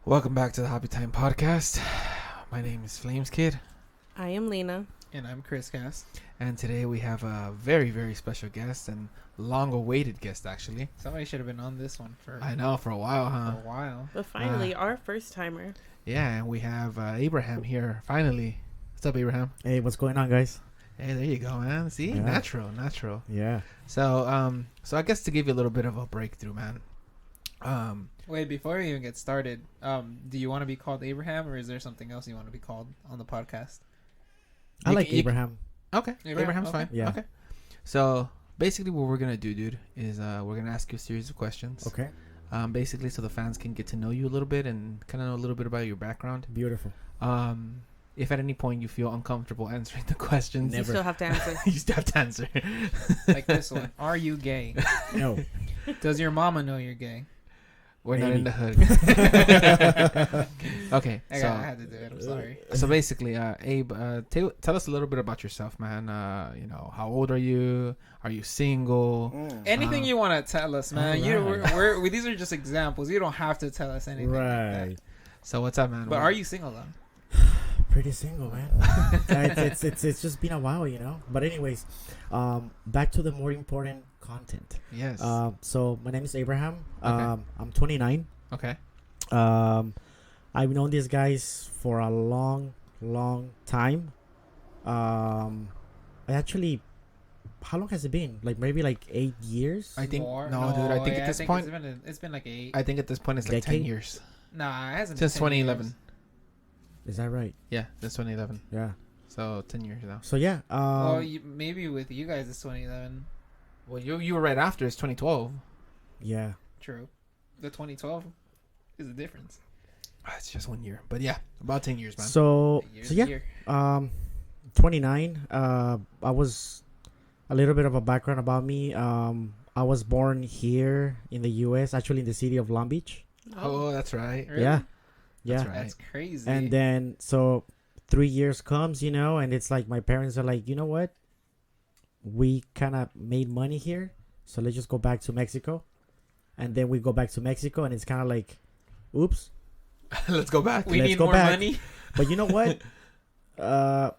Welcome back to the Hobby Time Podcast. My name is Flames Kid. I am Lena. And I'm Chris Cass. And today we have a very, very special guest and long-awaited guest, actually. Somebody should have been on this one for I know, for a while, huh? a while. But finally, our first timer. Yeah, and we have Abraham here, finally. What's up, Abraham? Hey, what's going on, guys? Hey, there you go, man. See? Yeah. Natural. Yeah. So I guess to give you a little bit of a breakthrough, man. Wait, before we even get started, do you want to be called Abraham, or is there something else you want to be called on the podcast? I like you- Abraham. Okay, Abraham's okay. fine. Yeah. Okay. So basically what we're going to do, dude, is we're going to ask you a series of questions. Okay. Basically so the fans can get to know you a little bit and kind of know a little bit about your background. Beautiful. If at any point you feel uncomfortable answering the questions, You still have to answer. you still have to answer. Like this one. Are you gay? No. Does your mama know you're gay? We're not Maybe. in the hood. Okay, I had to do it. I'm sorry. so basically, Abe, tell us a little bit about yourself, man. How old are you? Are you single? Anything you want to tell us, man. Alright. We're these are just examples. You don't have to tell us anything. Like Right. that. So what's up, man? But are you single though? Pretty single, man. It's just been a while, you know. But anyways, back to the more important content. Yes. So my name is Abraham. Okay. I'm 29. Okay. I've known these guys for a long time. I actually, how long has it been? Like maybe like 8 years. I think More? no, dude. I think yeah, at this point, it's been like 8. I think at this point it's like 10 Decade? years Nah, it hasn't since been 10 2011. years. Is that right? Yeah, since 2011. Yeah. So 10 years now. So yeah. Well, maybe with you guys it's 2011. Well, you were right after. It's 2012. yeah. True. The 2012 is the difference. It's just 1 year, but yeah, about 10 years, man. So Year's so a yeah. year. 29. I was a little bit of a background about me. I was born here in the U.S., actually in the city of Long Beach. Oh, that's right. Really? Yeah, yeah. That's right. That's crazy. And then so 3 years comes, you know, and it's like my parents are like, you know what? We kind of made money here, so let's just go back to Mexico. And then we go back to Mexico, and it's kind of like, oops. Let's go back. we let's need go more back. money. But you know what?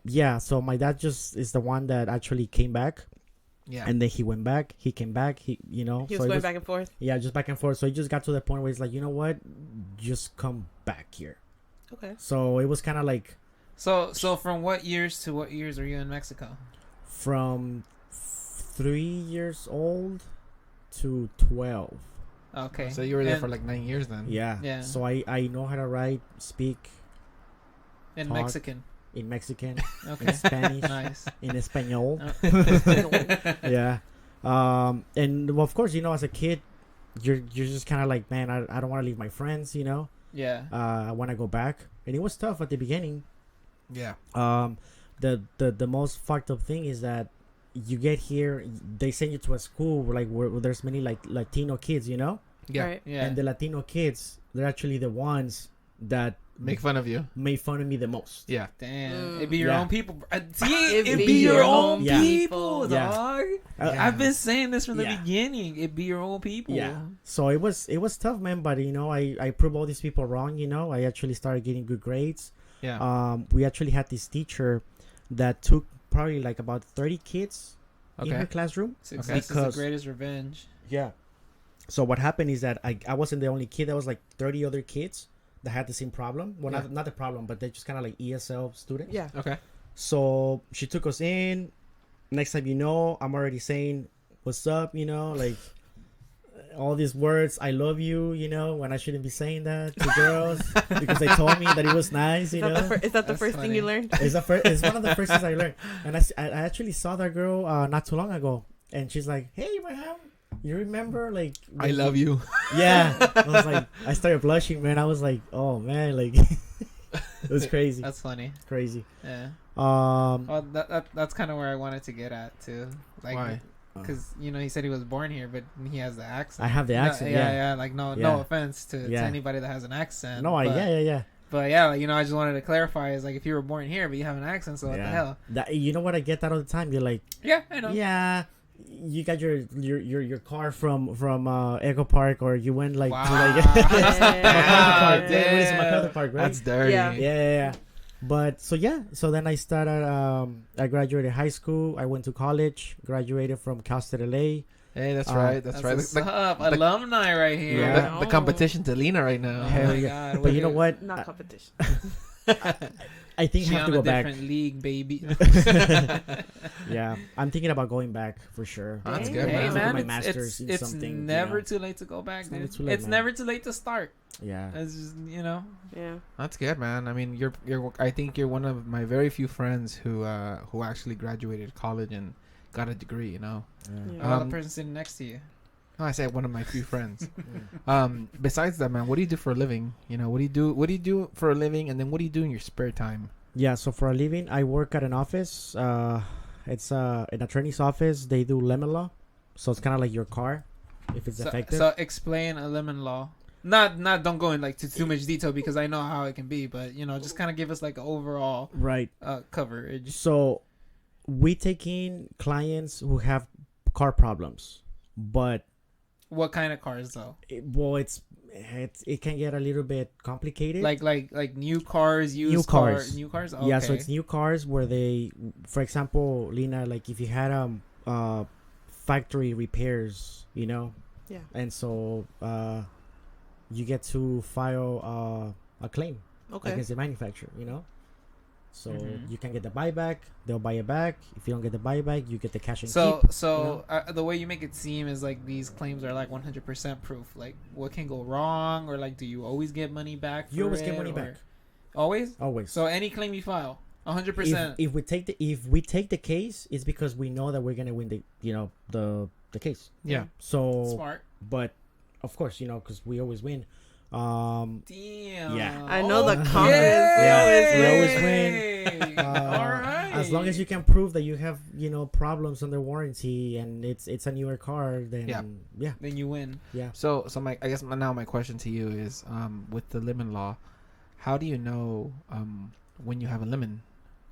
Yeah. So my dad just is the one that actually came back. Yeah. And then he went back. He came back. He, you know, He so was it going back and forth. yeah, just back and forth. So he just got to the point where he's like, you know what, just come back here. Okay. So it was kind of like So from what years to what years are you in Mexico? from 3 years old to 12. Okay. So you were there And for like 9 years then. Yeah. Yeah. So I know how to write, speak in talk. Mexican. in Mexican, Okay. in Spanish, Nice. in Espanol. Uh, Yeah. And well, of course, you know, as a kid, you're just kind of like, man, I don't want to leave my friends, you know. yeah. I want to go back, and it was tough at the beginning. Yeah. The most fucked up thing is that you get here, they send you to a school where there's many like Latino kids, you know, Yeah. Right. Yeah. and the Latino kids, they're actually the ones that Make fun of you. made fun of me the most. Yeah. Damn. Mm. It'd be your Yeah. own people. See, It'd it'd be be your your own own Yeah. people, Yeah. dog. Yeah. I've been saying this from the Yeah. beginning. It'd be your own people. Yeah. So it was tough, man. But you know, I proved all these people wrong. You know, I actually started getting good grades. Yeah. We actually had this teacher that took probably like about 30 kids in her Okay. classroom. Success is Because- the greatest revenge. Yeah. So what happened is that I wasn't the only kid. There was like 30 other kids that had the same problem. Well, Yeah. not the problem, but they're just kind of like ESL students. Yeah. Okay. So she took us in. Next time you know, I'm already saying, what's up, you know, like all these words, I love you, you know, when I shouldn't be saying that to girls because they told me that it was nice, you know. Is that the That's first thing you funny. learned? It's one of the first things I learned. And I actually saw that girl not too long ago. And she's like, hey, Abraham, you remember? Like, I love you. Yeah. I was like, I started blushing, man. I was like, oh, man. Like, it was crazy. That's funny. Crazy. Yeah. Um, Well, that's kind of where I wanted to get at too. Like, Why? because you know he said he was born here, but he has the accent. I have the accent, Yeah, yeah. yeah. Like no Yeah. offense to Yeah. anybody that has an accent. no, but, yeah. But yeah, like, you know, I just wanted to clarify is like if you were born here but you have an accent, so what the hell? That, you know what? I get that all the time. You're like, Yeah, I know. yeah, you got your car from Echo Park, or you went like to like MacArthur Park. Yeah. What is it, MacArthur Park, right? That's dirty. Yeah. Yeah. But so then I started. I graduated high school. I went to college. Graduated from Cal State LA. Hey, that's right. That's right. What's up? Alumni right here. Yeah. The competition to Lena right now. Oh Hell my yeah. God. But you know what? Not competition. I think She I have on to a go back. different league, baby. Yeah, I'm thinking about going back for sure. That's Hey, good, Hey, man. man, My it's, masters in it's something, never you know. too late to go back, It's never dude. too late, It's man. never too late to start. Yeah. It's just, you know. Yeah. That's good, man. I mean, you're. I think you're one of my very few friends who actually graduated college and got a degree. You know. Yeah. About Um, the person sitting next to you. No, I said one of my few friends. Yeah. Besides that, man, what do you do for a living? You know, what do you do? What do you do for a living? And then what do you do in your spare time? Yeah, so for a living, I work at an office. It's an attorney's office. They do lemon law, so it's kind of like your car, if it's effective. So explain a lemon law. Not don't go in like too much detail because I know how it can be, but you know, just kind of give us like an overall Right. coverage. So we take in clients who have car problems, but What kind of cars though? it can get a little bit complicated. Like new cars, used New cars. new cars. Okay. Yeah, so it's new cars where they, for example, Lena, like if you had factory repairs, you know, Yeah. and so you get to file a claim Okay. against the manufacturer, you know. So Mhm. you can get the buyback. They'll buy it back. If you don't get the buyback, you get the cash and So keep. the way you make it seem is like these claims are like 100% proof. Like what can go wrong, or like do you always get money back? You for always get it, money or- back. Always. Always. So any claim you file, if 100%. we take the case, it's because we know that we're gonna win the case. Yeah. So, Smart. but of course, you know, because we always win. Damn. Yeah. I know the Oh, comments. yay! We always win. All right. As long as you can prove that you have, you know, problems under warranty and it's a newer car, then yeah. Then you win. So I guess now my question to you is, with the lemon law, how do you know when you have a lemon?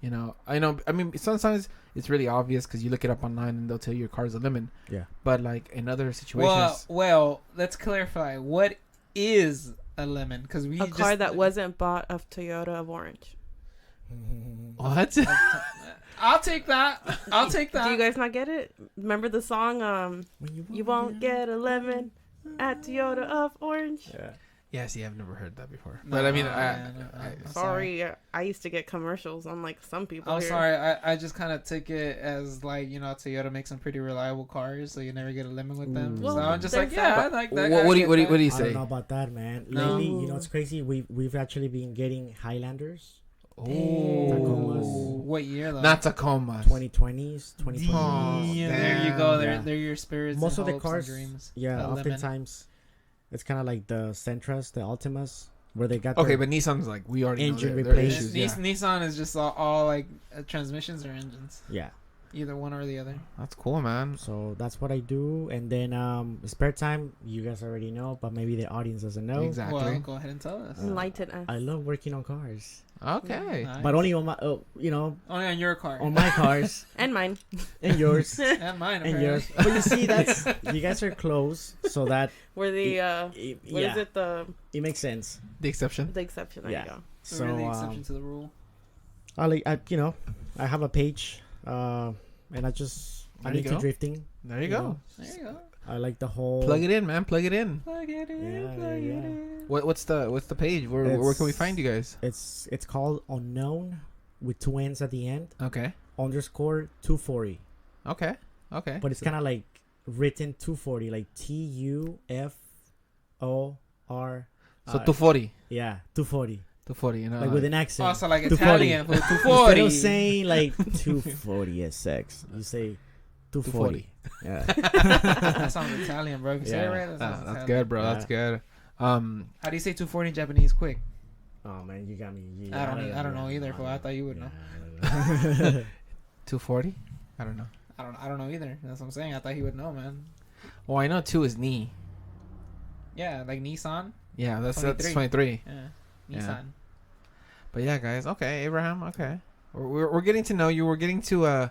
You know, I mean, sometimes it's really obvious because you look it up online and they'll tell you your car's a lemon. Yeah. But like in other situations, Well, let's clarify. What is a lemon? Because we A car that wasn't bought of Toyota of Orange. what? I'll take that. I'll take that. Do you guys not get it? Remember the song? When You won't get a lemon at Toyota of Orange. Yeah. Yeah, see, I've never heard that before. No, But I mean, I'm Sorry, I used to get commercials on like some people. I'm here. sorry. I just kind of took it as like, you know, Toyota makes some pretty reliable cars, so you never get a lemon with them. Well, so I'm just there's like, yeah, I that. like that. what do you I get you I say? don't know about that, man. No. Lately, you know, it's crazy. We've actually been getting Highlanders, Oh, Tacomas. What year though? not Tacoma. 2020s, 2020s. Oh, There you go. Yeah. They're your spirits. Most and of the hopes and cars, dreams. yeah, A lemon. oftentimes it's kind of like the Sentras, the Altimas, where they got Okay, their- but Nissan's like we already Engine know their replaced. issues. Yeah. Nissan is just all like transmissions or engines, yeah. either one or the other. That's cool, man. So that's what I do, and then spare time, you guys already know, but maybe the audience doesn't know. Exactly. Well, go ahead and tell us. Enlighten us. I love working on cars, Okay. Nice. but only on my, you know, only on your car on my cars And mine. and yours and mine. and Apparently. yours. But you see, that's you guys are close, so that Where the what is yeah, it? The makes sense. The exception. exception. There Yeah. you go. So We're the exception to the rule. I you know, I have a page, and I'm There you into go. drifting. There you You go. know, There you go. I like the whole Plug it in, man. Plug it in. Plug it in. Yeah, plug yeah. it in. What's the page? Where can we It's- find you guys? It's called Unknown with two N's at the end Okay. _ 240. Okay. Okay. But it's kind of like written 240, like TUFOR. So 240. Yeah, 240. 240. You know. Like with an accent. Also like 240. Italian for Instead 240. of saying like 240 SX, you say 240. Yeah. That sounds Italian, bro. If you say it Yeah. right, that sounds that's Italian. good, bro. Yeah. That's good. How do you say 240 in Japanese? Quick. Oh man, you got me. I don't know either, fool. I thought you would know. know. 240. I don't know. I don't know either. That's what I'm saying. I thought he would know, man. Well, I know 2 is knee. Yeah, like Nissan. Yeah, that's 23. 23. Yeah, Yeah. Nissan. But yeah, guys. Okay, Abraham. Okay, we're getting to know you. We're getting to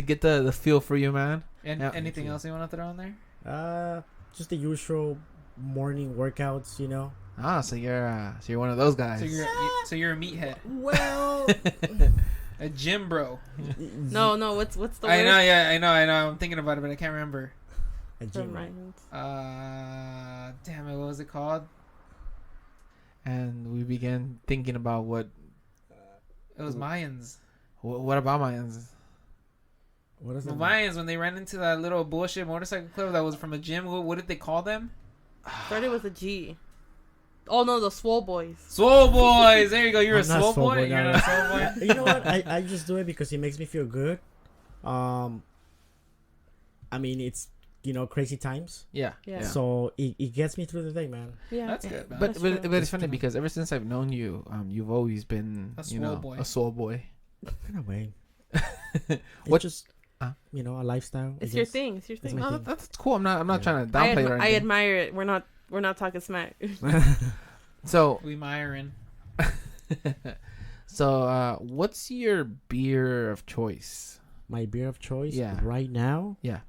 get the feel for you, man. And Yeah. anything else you want to throw in there? Just the usual morning workouts, you know. So you're one of those guys. So you're a meathead, Well, a gym bro. No, what's the I word? know, yeah, I know. I'm thinking about it, but I can't remember. a gym rat. Damn it, what was it called? And we began thinking about what It was Mayans. what about Mayans? What is The it? Mayans, when they ran into that little bullshit motorcycle club that was from a gym, what did they call them? Started with a G. Oh no, the Swole Boys. Swole boys. There you go. You're I'm a not swole swole boy. boy, You're no, not a swole boy. You know what? I just do it because it makes me feel good. I mean, it's crazy times, Yeah. Yeah. so it gets me through the day, man. Yeah, That's good, man. But That's but, true. but it's funny because ever since I've known you, you've always been A swole boy. a swole boy. In a way, What- it's just a lifestyle. I It's your guess. thing. It's your It's thing. my No, thing. that's cool. I'm not Yeah. trying to downplay it or I anything. admire it. We're not talking smack. So We Myron. what's your beer of choice? My beer of choice, Yeah. right now, Yeah.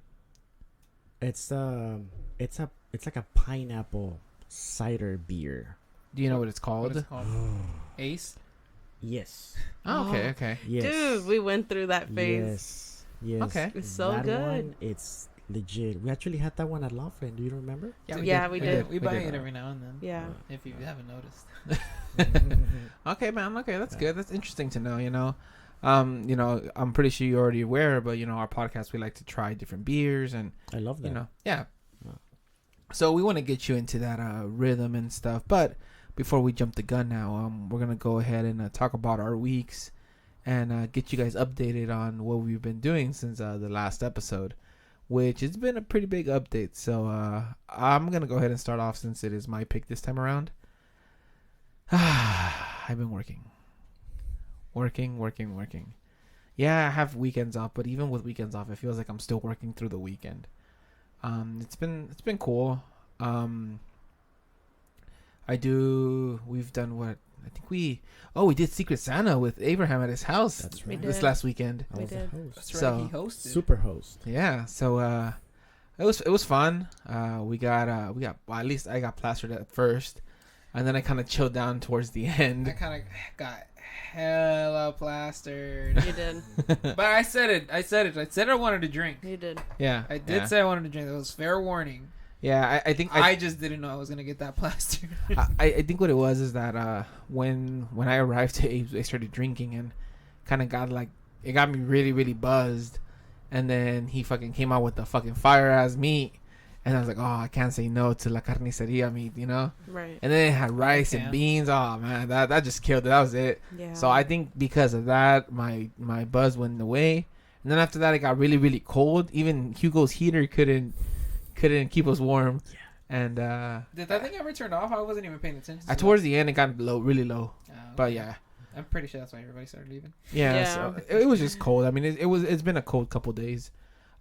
it's like a pineapple cider beer. Do you know what it's What is called? it called? Ace. Yes, Oh, okay. yes, Dude, we went through that phase. yes. Okay. It's so That good. one, it's legit. We actually had that one at Laughlin. Do you remember? Yeah, we did. We buy it every now and then. Yeah. If you haven't noticed. Okay, man. Okay, that's good. That's interesting to know. I'm pretty sure you're already aware, but our podcast, we like to try different beers and I love that. yeah. Yeah. So we want to get you into that rhythm and stuff, but before we jump the gun now, we're gonna go ahead and talk about our weeks and get you guys updated on what we've been doing since the last episode, which has been a pretty big update. So I'm gonna go ahead and start off since it is my pick this time around. I've been working. Yeah, I have weekends off, but even with weekends off, it feels like I'm still working through the weekend. It's been cool. We've done what I think we did Secret Santa with Abraham at his house. That's We right. This did. last weekend. I We was a did. host. That's right. So- He hosted. Super host. Yeah, so it was fun. We got well, at least I got plastered at first, and then I kind of chilled down towards the I end. kind of got hella plastered. You did. But I said it. I said I wanted to drink. You did. Yeah, I did say I wanted to drink. That was fair warning. Yeah, I think I just didn't know I was gonna get that plastered. I think what it was is that when I arrived to Abe's, I started drinking and kind of it got me really really buzzed, and then he fucking came out with the fucking fire ass meat, and I was like, oh, I can't say no to la carniceria meat, Right. And then it had rice and Yeah. beans. Oh man, that just killed it. That was it. Yeah. So I think because of that, my buzz went away, and then after that, it got really really cold. Even Hugo's heater couldn't keep us warm. Yeah. And Did that thing ever turn off? I wasn't even paying attention. To towards the end, it got low, really low. that. But yeah, I'm pretty sure that's why everybody started leaving. yeah. Yeah. So it was just cold. I mean, it's been a cold couple days.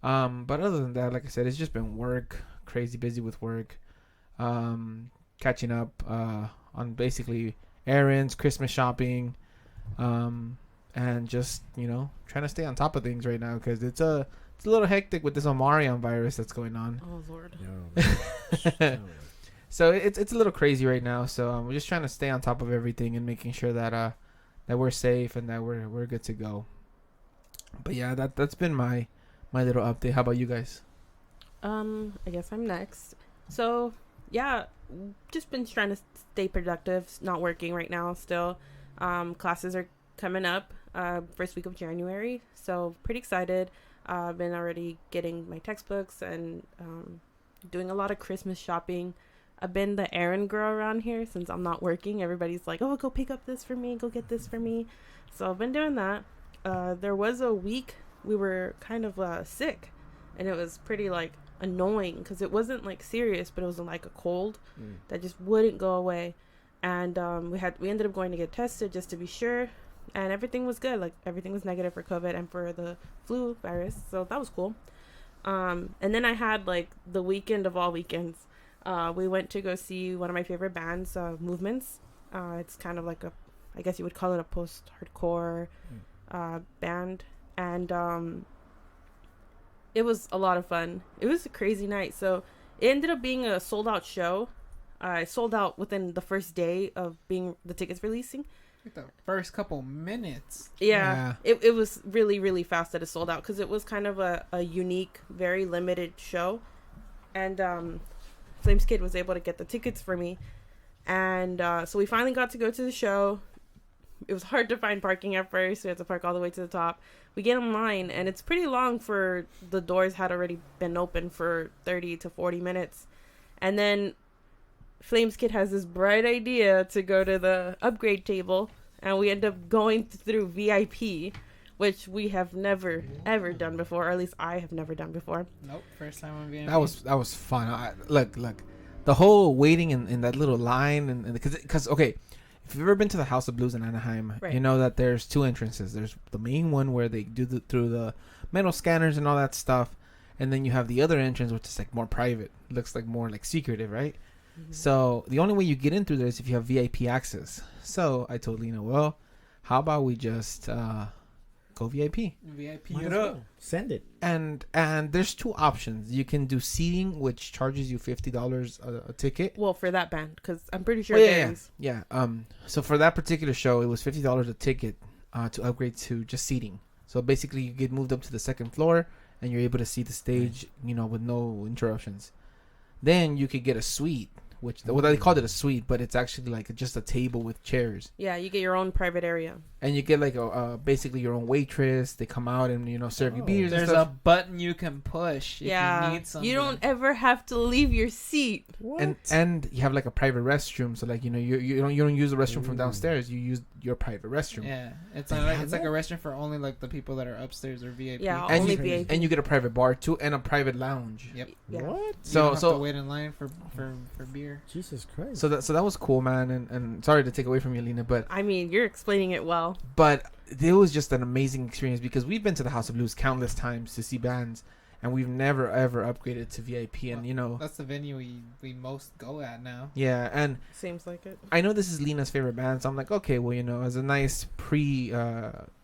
But other than that, like I said, it's just been work, crazy busy with work, catching up on basically errands, Christmas shopping, and just trying to stay on top of things right now because it's a little hectic with this Omarion virus that's going on. Oh Lord. No. So it's a little crazy right now. So we're just trying to stay on top of everything and making sure that we're safe and that we're good to go. But yeah, that's been my little update. How about you guys? I guess I'm next. So yeah, just been trying to stay productive. Not working right now still. Classes are coming up. First week of January. So pretty excited. I've been already getting my textbooks and doing a lot of Christmas shopping. I've been the errand girl around here since I'm not working. Everybody's like, oh, go pick up this for me. Go get this for me. So I've been doing that. There was a week we were kind of sick. And it was pretty annoying because it wasn't serious, but it was like a cold that just wouldn't go away. And we ended up going to get tested just to be sure. And everything was good. Everything was negative for COVID and for the flu virus. So that was cool. And then I had the weekend of all weekends. We went to go see one of my favorite bands, Movements. It's kind of I guess you would call it a post-hardcore band. And it was a lot of fun. It was a crazy night. So it ended up being a sold out show. I sold out within the first day of being the tickets releasing. Like the first couple minutes. Yeah. It was really, really fast that it sold out because it was kind of a unique, very limited show. And Flames Kid was able to get the tickets for me. And so we finally got to go to the show. It was hard to find parking at first. We had to park all the way to the top. We get in line, and it's pretty long for the doors had already been open for 30 to 40 minutes. And then Flames Kid has this bright idea to go to the upgrade table, and we end up going through VIP, which we have never, ever done before, or at least I have never done before. Nope, first time on VIP. That was fun. Look, the whole waiting in that little line, and because okay, if you've ever been to the House of Blues in Anaheim, Right. you know that there's two entrances. There's the main one where they do through the metal scanners and all that stuff, and then you have the other entrance, which is like more private. Looks like more like secretive, right? Mm-hmm. So the only way you get in through there is if you have VIP access. So I told Lena, well, how about we just go VIP? VIP Might it as up. well. Send it. And there's two options. You can do seating, which charges you $50 a ticket. Well, for that band, because I'm pretty sure Well, it yeah, varies. yeah. So for that particular show, it was $50 a ticket to upgrade to just seating. So basically, you get moved up to the second floor, and you're able to see the stage, with no interruptions. Then you could get a suite, which they called it a suite, but it's actually like just a table with chairs, Yeah, you get your own private area. and you get like basically your own waitress. They come out and serve you Oh. beers. There's and a stuff. button you can push if Yeah, you need something. you don't ever have to leave your seat. What? And you have like a private restroom. So like you don't use the restroom from Ooh. downstairs. You use your private restroom. Yeah, it's They like have it's like a that? restaurant for only like the people that are upstairs or VIP. Yeah, And only you- VIP. And you get a private bar too, and a private lounge. Yep. Yeah. What? You So don't have to so wait in line for beer. Jesus Christ. so that was cool, man. And sorry to take away from you, Lena, but I mean, you're explaining it well. it was just an amazing experience because we've been to the House of Blues countless times to see bands, and we've never ever upgraded to VIP. And That's the venue we most go at now. yeah, and Seems like it. I know this is Lena's favorite band, so I'm like, okay, well, as a nice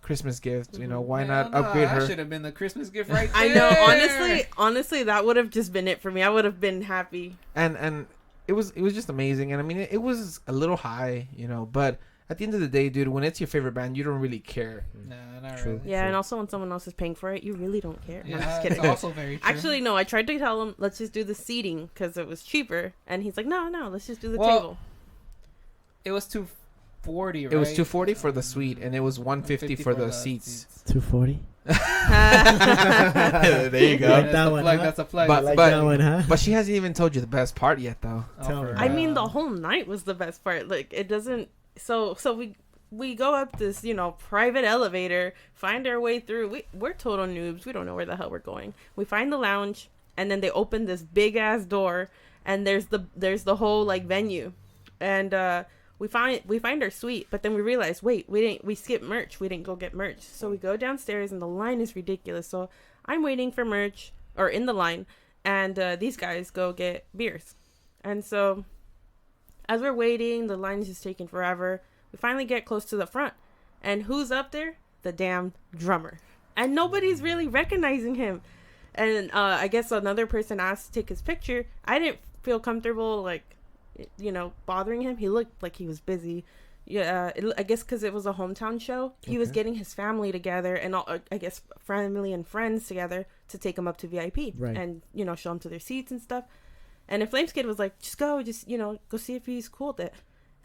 Christmas gift, why not upgrade That her? should have been the Christmas gift right I there. know. Honestly, that would have just been it for me. I would have been happy. And it was just amazing. And I mean, it was a little high, but at the end of the day, dude, when it's your favorite band, you don't really care. Nah, not True. really. Yeah, and also when someone else is paying for it, you really don't care. No, I'm Yeah, just it's kidding. also very true. Actually, no. I tried to tell him, let's just do the seating because it was cheaper, and he's like, no, let's just do the Well, table. it was 240, right? It was $240 for the suite, and it was $150 for the seats. 240. There you go. Like that That's a one, plug. huh? That's a plug. But- Like that one, huh? But she hasn't even told you the best part yet, though. Tell me. I mean, the whole night was the best part. Like, it doesn't. So we go up this, private elevator, find our way through. We're total noobs. We don't know where the hell we're going. We find the lounge, and then they open this big ass door, and there's the whole like venue, and we find our suite. But then we realize, wait, we skipped merch. We didn't go get merch. So we go downstairs, and the line is ridiculous. So I'm waiting for merch or in the line, and these guys go get beers, and so as we're waiting, the line is just taking forever. We finally get close to the front. And who's up there? The damn drummer. And nobody's really recognizing him. And I guess another person asked to take his picture. I didn't feel comfortable, bothering him. He looked like he was busy. Yeah, I guess because it was a hometown show. He was Okay. getting his family together and I guess family and friends together to take him up to VIP. Right. And, show him to their seats and stuff. And then Flames Kid was like, just go, go see if he's cool with it.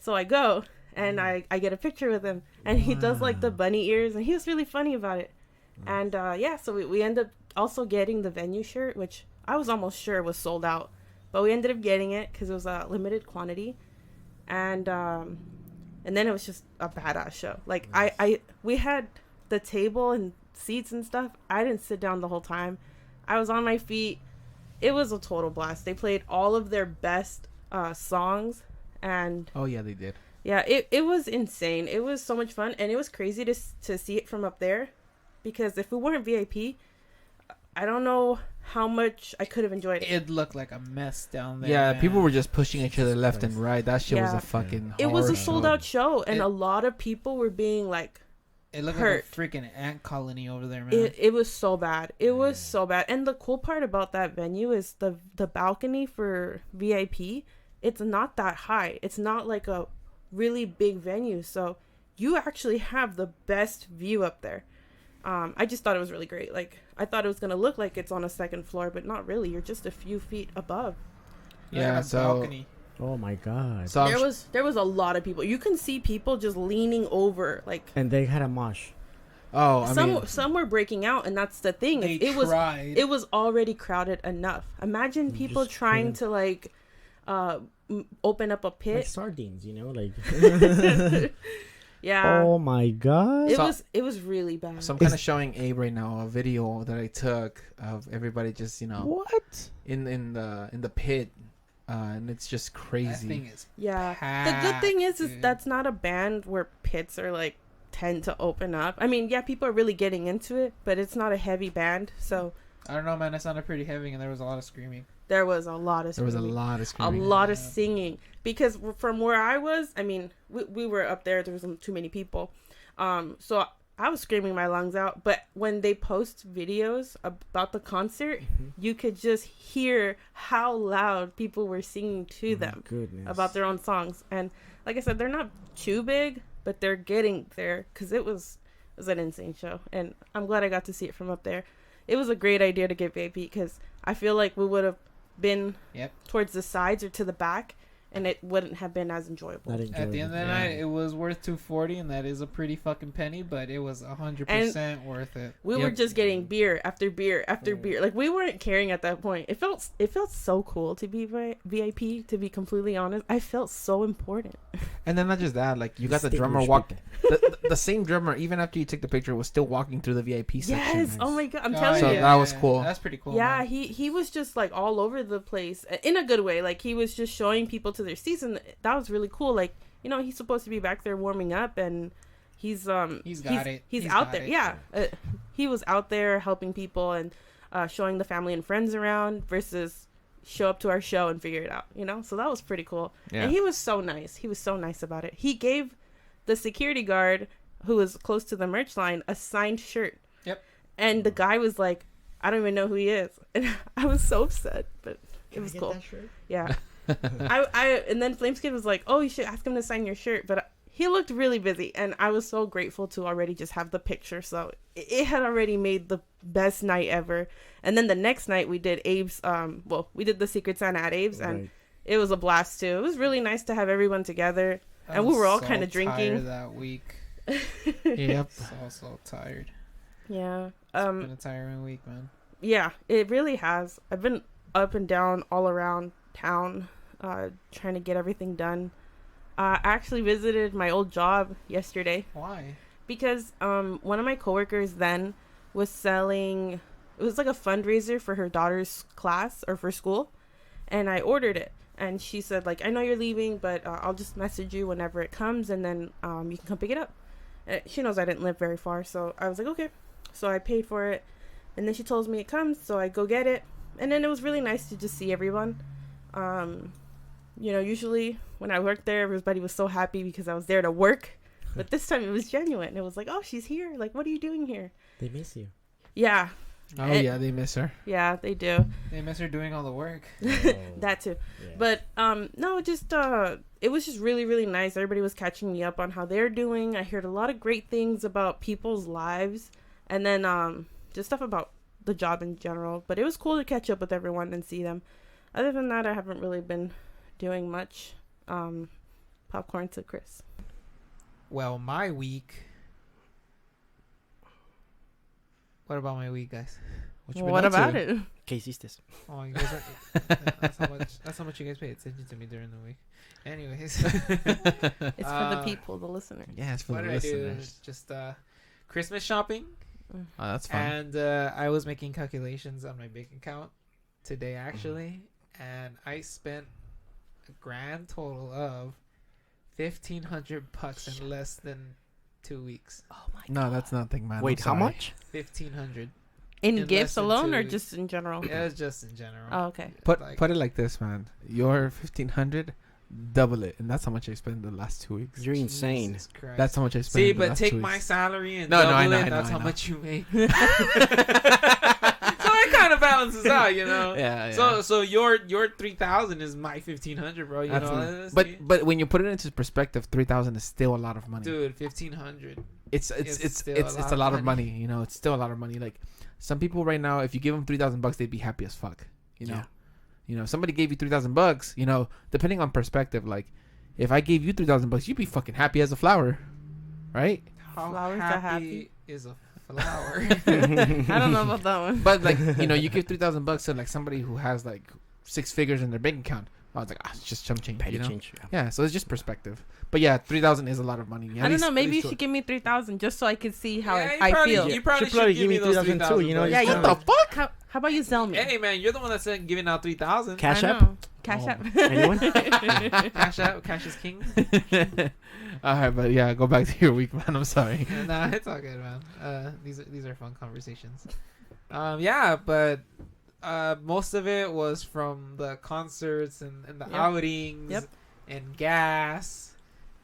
So I go. And I get a picture with him, and he does like the bunny ears, and he was really funny about it. And so we end up also getting the venue shirt, which I was almost sure was sold out, but we ended up getting it because it was a limited quantity, and then it was just a badass show. Like we had the table and seats and stuff. I didn't sit down the whole time. I was on my feet. It was a total blast. They played all of their best songs, and Oh, yeah, they did. yeah, it was insane. It was so much fun, and it was crazy to see it from up there, because if we weren't VIP, I don't know how much I could have enjoyed it. It looked like a mess down there. Yeah, man. people were just pushing each other left and right. That shit was Yeah. a fucking It was a horror sold show. out show, and It- a lot of people were being like It looked hurt. like a freaking ant colony over there, man. It was so bad. It was so bad. And the cool part about that venue is the balcony for VIP. It's not that high. It's not like a really big venue. So you actually have the best view up there. I just thought it was really great. Like, I thought it was going to look like it's on a second floor, but not really. You're just a few feet above. Yeah, so balcony. Oh my god. so There was a lot of people. You can see people just leaning over, like, And they had a mosh. some were breaking out, and that's the thing. They It tried. was already crowded enough. Imagine You people just trying couldn't- to like open up a Like pit. sardines, you know, like. Yeah. Oh my god. It was really bad. So I'm kind of showing Abe right now a video that I took of everybody just What? in the pit, and it's just That crazy. thing is Yeah. packed, The good thing is dude. that's not a band where pits are like tend to open up. I mean, yeah, people are really getting into it, but it's not a heavy band, so I don't know, man. It sounded pretty heavy, and there was a lot of screaming. there was a lot of There was a screaming. lot of A screaming. lot of Yeah. singing, because from where I was, I mean, we were up there was too many people, so I was screaming my lungs out. But when they post videos about the concert, you could just hear how loud people were singing to them Goodness. about their own songs. And like I said, they're not too big, but they're getting there, because it was an insane show, and I'm glad I got to see it from up there. It was a great idea to get VIP, because I feel like we would have been towards the sides or to the back, and it wouldn't have been as enjoyable. Not At the end of the enjoyable. night, it was worth $240, and that is a pretty fucking penny, but it was 100% worth it. We were just getting beer after beer after beer. Like, we weren't caring at that point. It felt so cool to be VIP, to be completely honest. I felt so important. And then not just that, like you got the Distinguished drummer walk. people. The same drummer, even after you took the picture, was still walking through the VIP section. Yes. Oh my god. I'm Oh, telling So you. that was cool. That's pretty cool. Yeah, man. he was just like all over the place in a good way. Like, he was just showing people to their seats, and that was really cool. Like, you know, he's supposed to be back there warming up, and he's out He's there. got it. Yeah, he was out there helping people and showing the family and friends around, versus show up to our show and figure it out. You know, so that was pretty cool. Yeah. And he was so nice. He was so nice about it. He gave the security guard who was close to the merch line a signed shirt. Yep. And the guy was like, I don't even know who he is. And I was so upset, but it was cool. Yeah. And then Flameskid was like, oh, you should ask him to sign your shirt. But he looked really busy, and I was so grateful to already just have the picture. So it had already made the best night ever. And then the next night we did Abe's, we did the Secret Santa at Abe's, and it was a blast too. It was really nice to have everyone together. I And we was were all so kind of drinking. tired that week. Yep. So tired. Yeah. It's been a tiring week, man. Yeah, it really has. I've been up and down all around town, trying to get everything done. I actually visited my old job yesterday Why? because one of my coworkers then was selling. It was like a fundraiser for her daughter's class or for school, and I ordered it. And she said, like, I know you're leaving, but I'll just message you whenever it comes, and then you can come pick it up. And she knows I didn't live very far, so I was like, okay. So I paid for it, and then she tells me it comes, so I go get it. And then it was really nice to just see everyone. Usually when I worked there, everybody was so happy because I was there to work. But this time it was genuine. It was like, oh, she's here. Like, what are you doing here? They miss you. Yeah. Oh yeah, they miss her. Yeah, they do. They miss her doing all the work. That too. Yeah. But no, just it was just really, really nice. Everybody was catching me up on how they're doing. I heard a lot of great things about people's lives, and then just stuff about the job in general. But it was cool to catch up with everyone and see them. Other than that, I haven't really been doing much. Popcorn to Chris. Well, my week. What about my week, guys? What you been What up about to? it? ¿Qué hiciste? Oh, you guys are, that's how much you guys pay attention to me during the week. Anyways, It's for the people, the listeners. Yeah, it's for what the did I do? listeners. Just Christmas shopping, Oh, that's fun. and I was making calculations on my bank account today actually, and I spent a grand total of $1,500 in less than 2 weeks. Oh my No, that's nothing, man. Wait, I'm how sorry. much? 1,500. In In gifts less than alone 2 or weeks. just in general? It was just in general. Oh, okay. Put Like- it like this, man. Your 1,500 double it, and that's how much I spent the last 2 weeks. You're insane. Jesus Christ. That's how much I spent. See, in the but last take 2 my weeks. salary and No, double I know, it. I know, That's I how know. much you make. So it kind of balances out, you know. Yeah. So your 3,000 is my 1,500, bro. You That's know. but when you put it into perspective, 3,000 is still a lot of money. dude, 1,500. It's still a lot of money. You know, it's still a lot of money. Like some people right now, if you give them $3,000, they'd be happy as fuck. You know, Yeah. you know, somebody gave you $3,000. You know, depending on perspective, like if I gave you $3,000, you'd be fucking happy as a flower, right? How Flowers are happy. is a flower? I don't know about that one. But like you know, you give $3,000 to like somebody who has like 6 figures in their bank account. I was like, it's just chump change. Petty You know? change. Yeah, so it's just perspective. But yeah, 3,000 is a lot of money. I don't know. Maybe you should give me 3,000 just so I could see how Yeah, I feel. You probably Should probably should give me those 3,000 too, 3,000. you know, Yeah, just you- What the fuck? How about you sell me? Hey man, you're the one that's giving out 3,000. Cash I App? know. Cash Oh. App. Anyone? Cash out. Cash is king. All right, but yeah, go back to your week, man. I'm sorry. Nah, it's all good, man. These are fun conversations. Yeah, but most of it was from the concerts and the Yep. outings Yep. and gas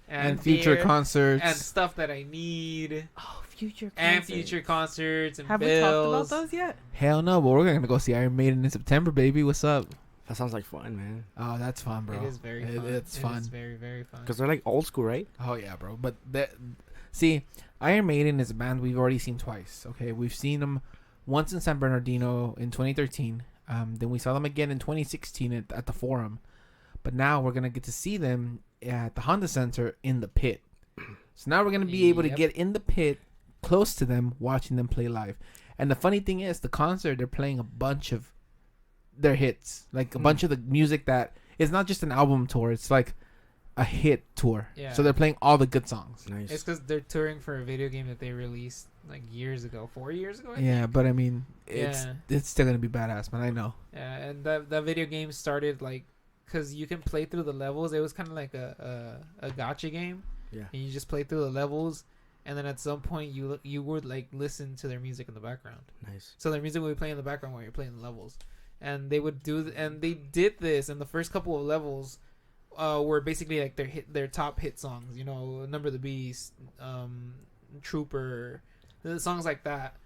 And future beer. concerts. and stuff that I need Oh, future and concerts. future concerts and Have we bills. talked about those yet? Hell no, but we're gonna go see Iron Maiden in September, baby. What's up? That sounds like fun, man. Oh, that's fun, bro. It is very fun. It's It fun. is very, very fun. Because they're like old school, right? Oh yeah, bro. But see, Iron Maiden is a band we've already seen twice. Okay, we've seen them once in San Bernardino in 2013. Then we saw them again in 2016 at the Forum. But now we're gonna get to see them at the Honda Center in the pit. So now we're gonna be able to Yep. get in the pit, close to them, watching them play live. And the funny thing is, the concert they're playing a bunch of their hits, like a bunch of the music that it's not just an album tour. It's like a hit tour. Yeah. So they're playing all the good songs. Nice. It's because they're touring for a video game that they released like years ago, 4 years ago. I Yeah, think. but I mean, Yeah. it's still gonna be badass, man. I know. Yeah, and that video game started like because you can play through the levels. It was kind of like a gacha game. Yeah. And you just play through the levels, and then at some point you would like listen to their music in the background. Nice. So their music would be playing in the background while you're playing the levels, and they would and they did this in the first couple of levels, were basically like their top hit songs. You know, Number of the Beast, Trooper, the songs like that,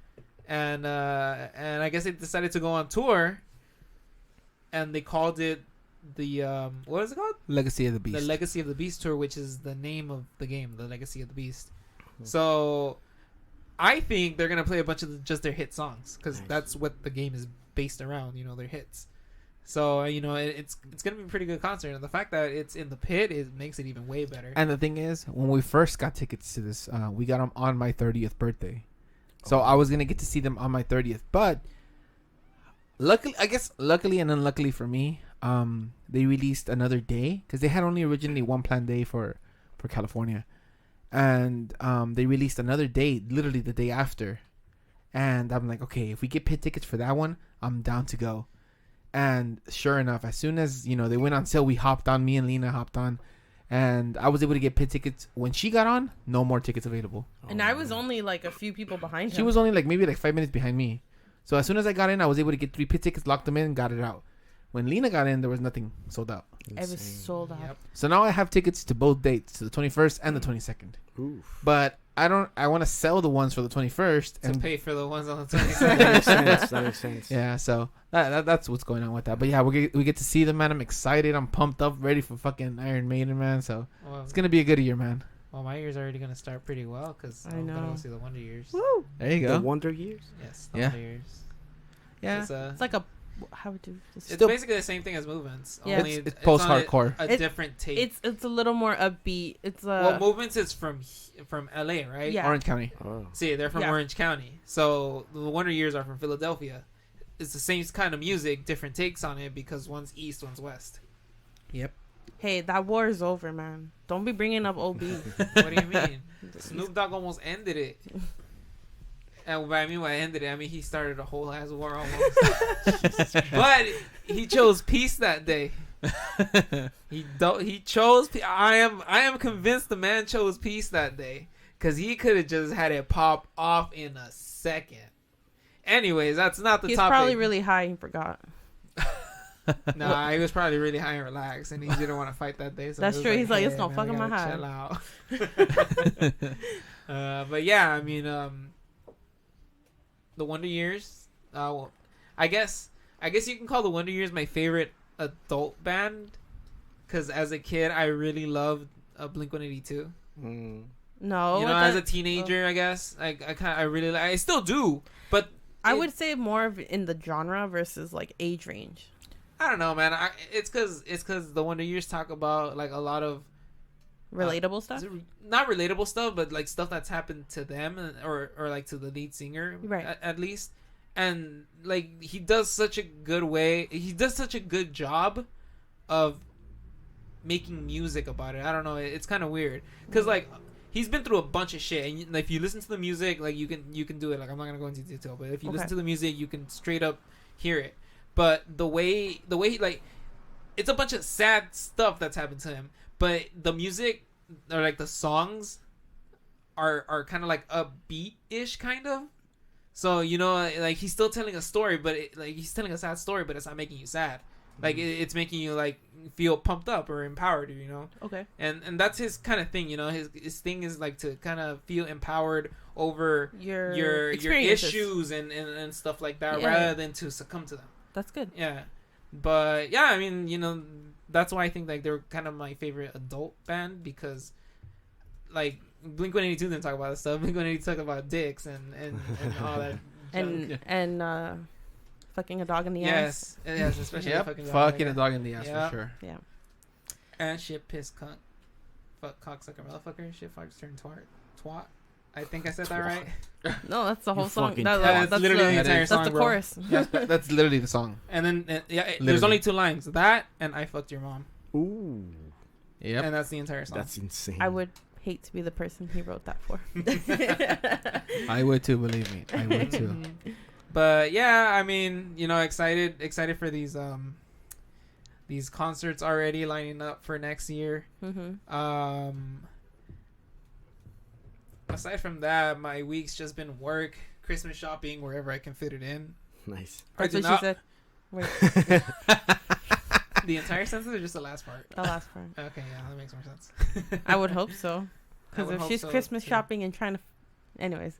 and I guess they decided to go on tour, and they called it the what is it called? Legacy of the Beast. The Legacy of the Beast tour, which is the name of the game, the Legacy of the Beast. So I think they're gonna play a bunch of just their hit songs because Nice. that's what the game is based around. You know, their hits. So you know, it's gonna be a pretty good concert, and the fact that it's in the pit it makes it even way better. And the thing is, when we first got tickets to this, we got them on my 30th birthday. So I was gonna get to see them on my 30th, but luckily and unluckily for me, they released another day because they had only originally one planned day for California, and they released another day, literally the day after. And I'm like, okay, if we get pit tickets for that one, I'm down to go. And sure enough, as soon as they went on sale, we hopped on. Me and Lena hopped on, and I was able to get pit tickets. When she got on, no more tickets available. And I was only like a few people behind him. She was only maybe 5 minutes behind me. So as soon as I got in, I was able to get 3 pit tickets, locked them in, got it out. When Lena got in, there was nothing sold out. It was sold out. Yep. So now I have tickets to both dates, to the 21st and the 22nd. Oof. But I want to sell the ones for the 21st To and pay for the ones on the That 22nd. makes sense. That makes sense. yeah, so that's what's going on with that. But yeah, we get to see them, man. I'm excited. I'm pumped up, ready for fucking Iron Maiden, man. So Well, it's gonna be a good year, man. my year's already gonna start pretty well because I I'm gonna know. go see the Wonder Years. Woo! There you The go. Wonder Years. Yes, the Yeah. Wonder Years. Yeah, It's It's like a how would you? it's Still- basically the same thing as Movements. Yeah. Only it's on post-hardcore. A It- different take. It's a little more upbeat. It's well, Movements is from LA, right? Yeah. Orange County. Oh. See, they're from Yeah. Orange County. So the Wonder Years are from Philadelphia. It's the same kind of music, different takes on it because one's east, one's west. Hey, that war is over, man. Don't be bringing up OB. What do you mean? Snoop Dogg almost ended it. And what I mean by ended it, I mean he started a whole ass war almost. But he chose peace that day. He chose. I am convinced the man chose peace that day because he could have just had it pop off in a second. Anyways, that's not the He's topic. probably really high and forgot. Nah, he was probably really high and relaxed, and he didn't want to fight that day. So That's he was true. He's like, it's "Hey, no man, fucking we my gotta high." chill out. But yeah, I mean, the Wonder Years. Well, I guess you can call the Wonder Years my favorite adult band, because as a kid I really loved Blink-182. No, You know, as a teenager, I guess I still do, but I would say more of in the genre versus like age range. I don't know, man. It's because the Wonder Years talk about like a lot of Relatable stuff. not relatable stuff, but like stuff that's happened to them or like to the lead singer, Right. at least. And like he does such a good job of making music about it. I don't know, it's kind of weird because like he's been through a bunch of shit, and if you listen to the music, like you can do it. Like I'm not gonna go into detail, but if you listen to the music, you can straight up hear it. But the way like it's a bunch of sad stuff that's happened to him, but the music or like the songs are kind of like upbeat-ish kind of. So you know, like he's still telling a story, but like he's telling a sad story, but it's not making you sad. Like it's making you like feel pumped up or empowered, you know. Okay. And that's his kind of thing, you know. His thing is like to kind of feel empowered over your issues and stuff like that, rather than to succumb to them. That's good. Yeah, but yeah, I mean, you know, that's why I think like they're kind of my favorite adult band, because like Blink-182 didn't talk about this stuff. Blink-182 talk about dicks and all that. And fucking a dog in the ass. Yes, especially fucking a dog in the ass for sure. Yeah. And shit, piss, cunt, fuck, cocksucker, motherfucker, shit, fuck, turn twat. I think I said that right. No, that's the whole song. fucking That's literally the entire song, That's the bro. chorus. Yeah, that's literally the song. And then there's Literally. only 2 lines. That and I fucked your mom. Ooh, Yep. And that's the entire song. that's insane. I would hate to be the person he wrote that for. I would too, believe me. I would too. But yeah, I mean, you know, excited for these concerts already lining up for next year. Aside from that, my week's just been work, Christmas shopping, wherever I can fit it in. Nice. That's what she said. Wait, The entire sentence or just the last part? the last part. Okay, yeah, that makes more sense. I would hope so. I Because would if hope she's so, Christmas too. shopping and trying to... Anyways.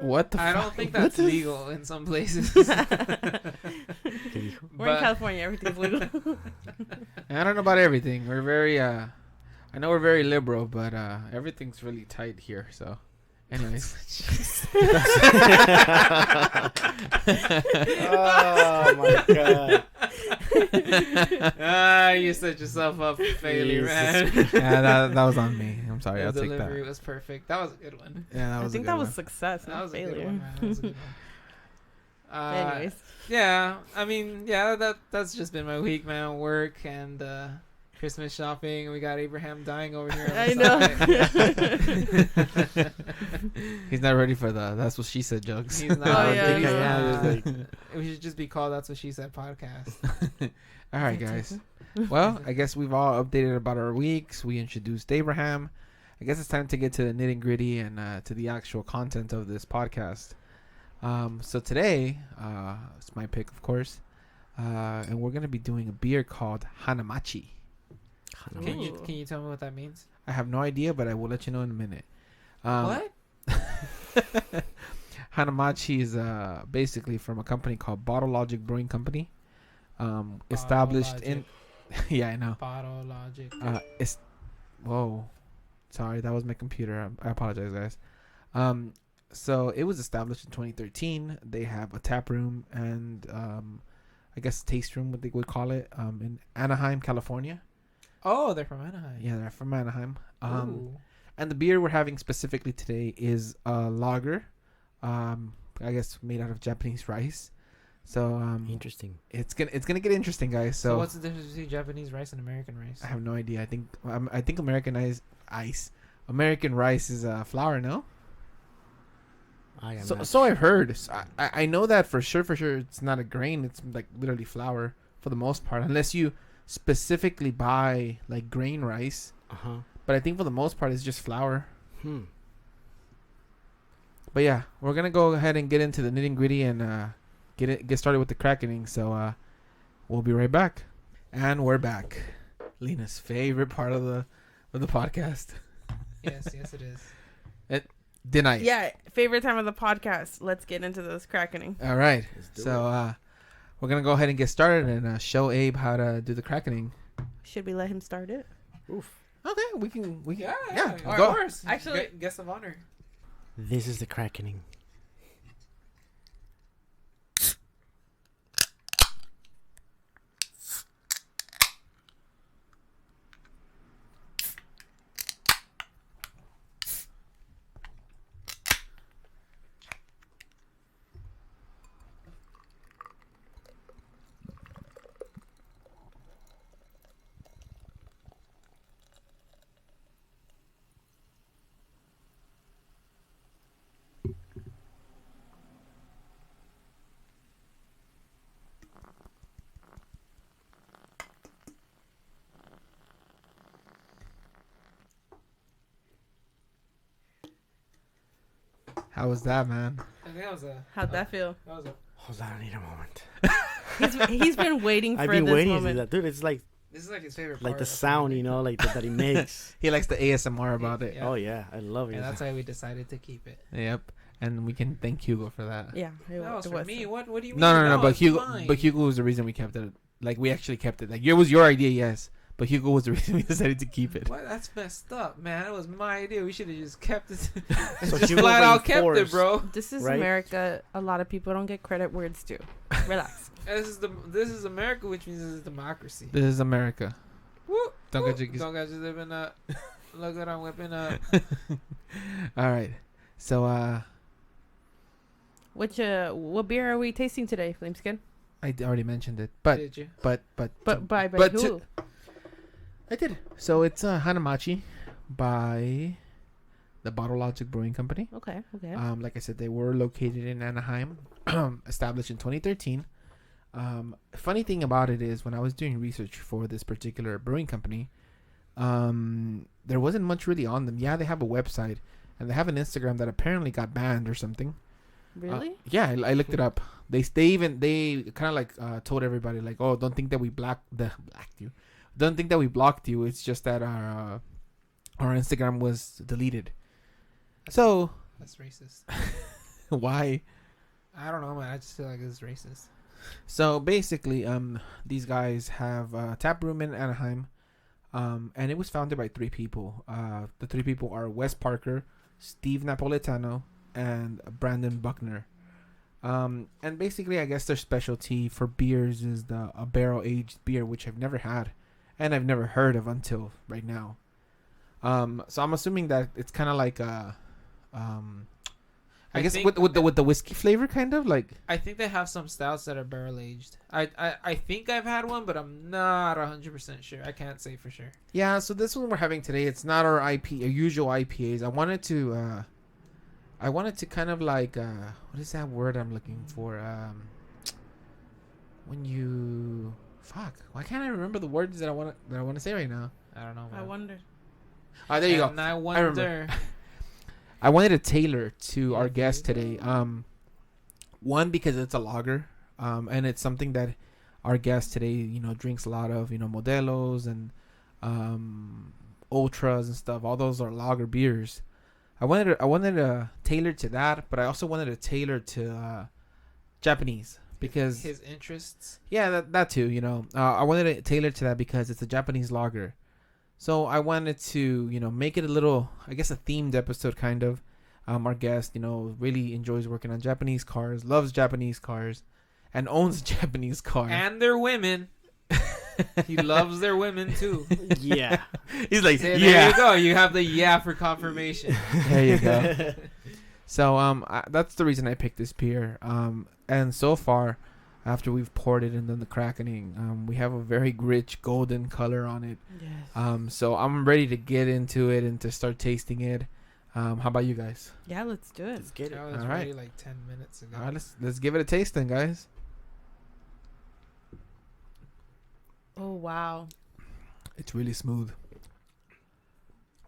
What the I fuck? don't think that's legal in some places. We're in But- California. Everything's legal. I don't know about everything. We're very I know we're very liberal, but everything's really tight here. So, anyways. Oh my god. You set yourself up for failure, man. Yeah, that was on me. I'm sorry. The I'll take delivery that. was perfect. That was a good one. Yeah, that I was. think a that good was one. success, That not was a good failure. one, man. That was a good one. Anyways. Yeah, I mean, yeah, that's just been my week, man. Work and Christmas shopping. We got Abraham dying over here. I know. He's not ready for the "that's what she said" jokes. He's not. Oh, yeah, he's he's not. We should just be called "That's What She Said" podcast. All right, guys. Well, I guess we've all updated about our weeks. We introduced Abraham. I guess it's time to get to the nitty gritty and to the actual content of this podcast. So today, it's my pick, of course, and we're gonna be doing a beer called Hanamachi. Can Ooh. you tell me what that means? I have no idea, but I will let you know in a minute. What? Hanamachi is basically from a company called Bottle Logic Brewing Company. Established in yeah, I know. Bottle Logic. Whoa, sorry, that was my computer. I apologize, guys. So it was established in 2013. They have a tap room and I guess taste room, what they would call it, in Anaheim, California. Oh, they're from Anaheim. Yeah, they're from Anaheim. Ooh. And the beer we're having specifically today is a lager, I guess made out of Japanese rice. So Interesting. it's gonna get interesting, guys. So So what's the difference between Japanese rice and American rice? I have no idea. I think American rice is flour, no? I am So I've heard. So I know that for sure. It's not a grain. It's like literally flour for the most part, unless you specifically buy like grain rice. But I think for the most part it's just flour. But yeah, we're gonna go ahead and get into the nitty gritty and get started with the crackening. So We'll be right back. And we're back. Lena's favorite part of the podcast. Yes, it is. Didn't. Yeah, favorite time of the podcast. Let's get into this crackening. All right. Let's do So we're gonna go ahead and get started and show Abe how to do the crackening. Should we let him start it? Oof. Okay, we can. Yeah, of of go. course. Actually- Guest of honor. This is the crackening. How was that, man? I think that was a. How'd that feel? That was a. Hold on, I need a moment. He's been waiting for I've been this waiting to do moment. that, dude. It's like This is like his favorite. Part the of sound, it. you know, like that he makes. He likes the ASMR about it. Yeah. Oh yeah, I love it. And that's why we decided to keep it. Yep. And we can thank Hugo for that. Yeah, That was for me. What do you mean? No. But it's Hugo, mine. was the reason we kept it. Like we actually kept it. Like it was your idea, yes. But Hugo was the reason we decided to keep it. What? That's messed up, man. That was my idea. We should have just kept it. So just Hugo flat out kept it, reinforced. bro. This is Right? America. A lot of people don't get credit where it's due. Relax. This is America, which means this is democracy. This is America. Woo, Don't woo. get jiggy. Don't get you living up. Look what I'm whipping up. All right. So What beer are we tasting today, Flameskin? I already mentioned it, but Did you? but By but who? I did. So it's Hanamachi by the Bottle Logic Brewing Company. Okay. Like I said, they were located in Anaheim, established in 2013. Funny thing about it is when I was doing research for this particular brewing company, there wasn't much really on them. Yeah, they have a website and they have an Instagram that apparently got banned or something. Really? Yeah, I looked it up. They kind of like told everybody like, oh, don't think that we blacked you. Don't think that we blocked you. It's just that our Instagram was deleted. So That's racist. why? I don't know, man. I just feel like it's racist. So basically, these guys have a tap room in Anaheim, and it was founded by 3 people. The 3 people are Wes Parker, Steve Napolitano, and Brandon Buckner. And basically, I guess their specialty for beers is a barrel aged beer, which I've never had, and I've never heard of until right now. So I'm assuming that it's kind of like I guess think with the whiskey flavor, kind of like. I think they have some stouts that are barrel aged. I think I've had one, but I'm not 100% sure. I can't say for sure. Yeah, so this one we're having today, it's not our usual IPAs. I wanted to kind of like what is that word I'm looking for? When you why can't I remember the words that I want to say right now? I don't know. I Man. wonder. Oh, there you go. And I remember. wonder. I wanted to tailor to our guest today. One, because it's a lager, and it's something that our guest today, drinks a lot of, Modelos and Ultras and stuff. All those are lager beers. I wanted to tailor to that, but I also wanted to tailor to Japanese because his interests. yeah, that too. I wanted to tailor to that because it's a Japanese lager. So I wanted to, make it a little, I guess, a themed episode, kind of. Our guest, really enjoys working on Japanese cars, loves Japanese cars, and owns a Japanese car. And their women. He loves their women too. Yeah. He's like, There yeah. you go. You have the yeah for confirmation. There you go. So that's the reason I picked this beer. And so far, after we've poured it and done the crackening, we have a very rich golden color on it. Yes. So I'm ready to get into it and to start tasting it. How about you guys? Yeah, let's do it. Let's get it. That was All right. ready like 10 minutes ago. All right, let's give it a taste then, guys. Oh wow. It's really smooth,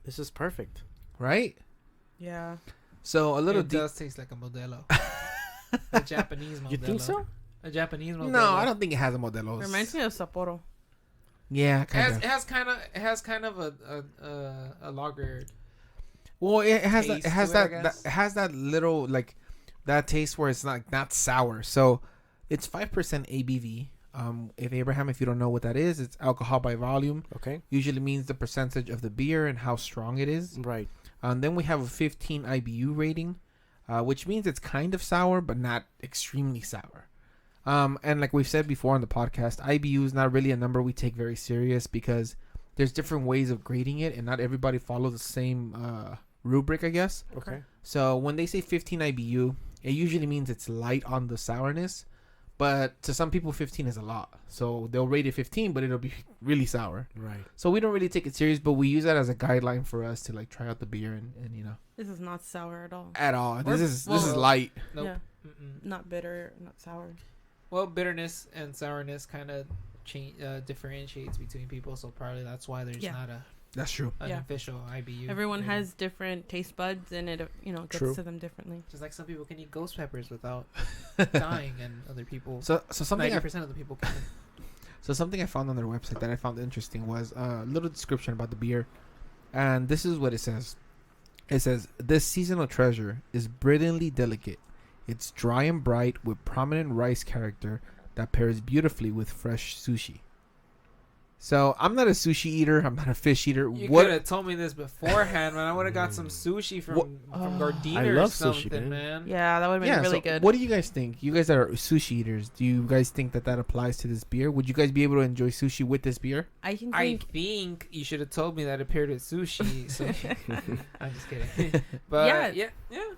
This is perfect. right? Yeah. So a little It does taste like a Modelo. A Japanese Modelo. You think so? A Japanese Modelo. No, I don't think it has a Modelo's. Reminds me of Sapporo. Yeah, It kind has kind of a lager. Well, it has taste it has to it, I that guess. it has that little like that taste where it's not sour. So it's 5% ABV. If you don't know what that is, it's alcohol by volume. Okay. Usually means the percentage of the beer and how strong it is. Right. Then we have a 15 IBU rating, which means it's kind of sour but not extremely sour. And like we've said before on the podcast, IBU is not really a number we take very serious because there's different ways of grading it, and not everybody follows the same rubric, I guess. Okay. So when they say 15 IBU, it usually means it's light on the sourness, but to some people 15 is a lot. So they'll rate it 15, but it'll be really sour. Right. So we don't really take it serious, but we use that as a guideline for us to like try out the beer and you know, This is not sour at all. at all. This is well- light. Nope. Yeah, Mm-mm. not bitter, not sour. Well, bitterness and sourness kind of differentiates between people, so probably that's why there's Yeah. not That's true. an Yeah. official IBU. Everyone rating. has different taste buds, and it gets True. to them differently. Just like some people can eat ghost peppers without dying, and other people, So something 90% of the people can. So something I found on their website that I found interesting was a little description about the beer. And this is what it says. It says, this seasonal treasure is brilliantly delicate. It's dry and bright with prominent rice character that pairs beautifully with fresh sushi. So I'm not a sushi eater. I'm not a fish eater. You What? could have told me this beforehand, man. I would have got some sushi from Gardena I or love sushi, something, man. man. Yeah, that would have been really so good. what do you guys think? You guys that are sushi eaters, do you guys think that applies to this beer? Would you guys be able to enjoy sushi with this beer? I can I think. think you should have told me that it paired with sushi. So I'm just kidding. But Yeah. yeah.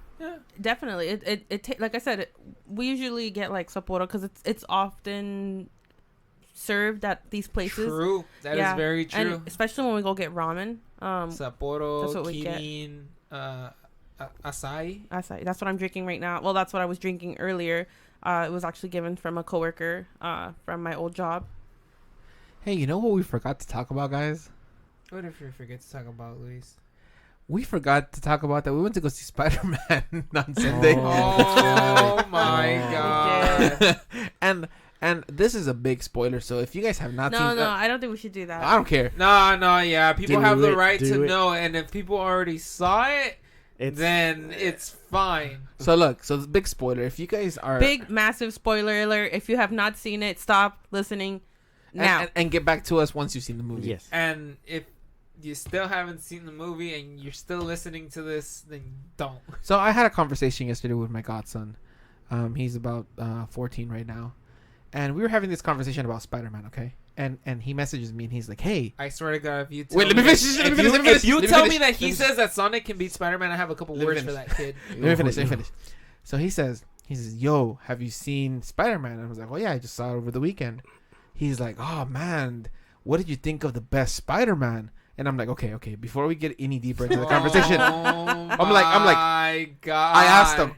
Definitely, like I said, we usually get like Sapporo because it's often served at these places. True. That is Yeah. very true. And especially when we go get ramen. Sapporo, That's what we get. Kirin, Acai. Acai. That's what I'm drinking right now. Well, that's what I was drinking earlier. It was actually given from a coworker from my old job. Hey, you know what we forgot to talk about, guys? What if you forget to talk about, Luis? We forgot to talk about that. We went to go see Spider-Man on Sunday. Oh my god. and this is a big spoiler. So if you guys have not No, seen I don't think we should do that. I don't care. No, yeah. People Do have the it, right do to it. know, and if people already saw it, then it's fine. So look, so the big spoiler. If you guys are Big, massive spoiler alert. If you have not seen it, stop listening now. and get back to us once you've seen the movie. Yes. And if you still haven't seen the movie and you're still listening to this, then don't. So I had a conversation yesterday with my godson. He's about 14 right now, and we were having this conversation about Spider-Man. Okay, and he messages me and he's like, "Hey, I swear to God, if you tell wait, let me finish. Let me finish. Let me if finish. you let me tell finish, me that let he me says that Sonic can beat Spider-Man, I have a couple Let me words for finish. that kid. Let me finish. Let me finish. So he says, "Yo, have you seen Spider-Man?" And I was like, "Oh yeah, I just saw it over the weekend." He's like, "Oh man, what did you think of the best Spider-Man?" And I'm like, okay. Before we get any deeper into the conversation, I'm like, my God. I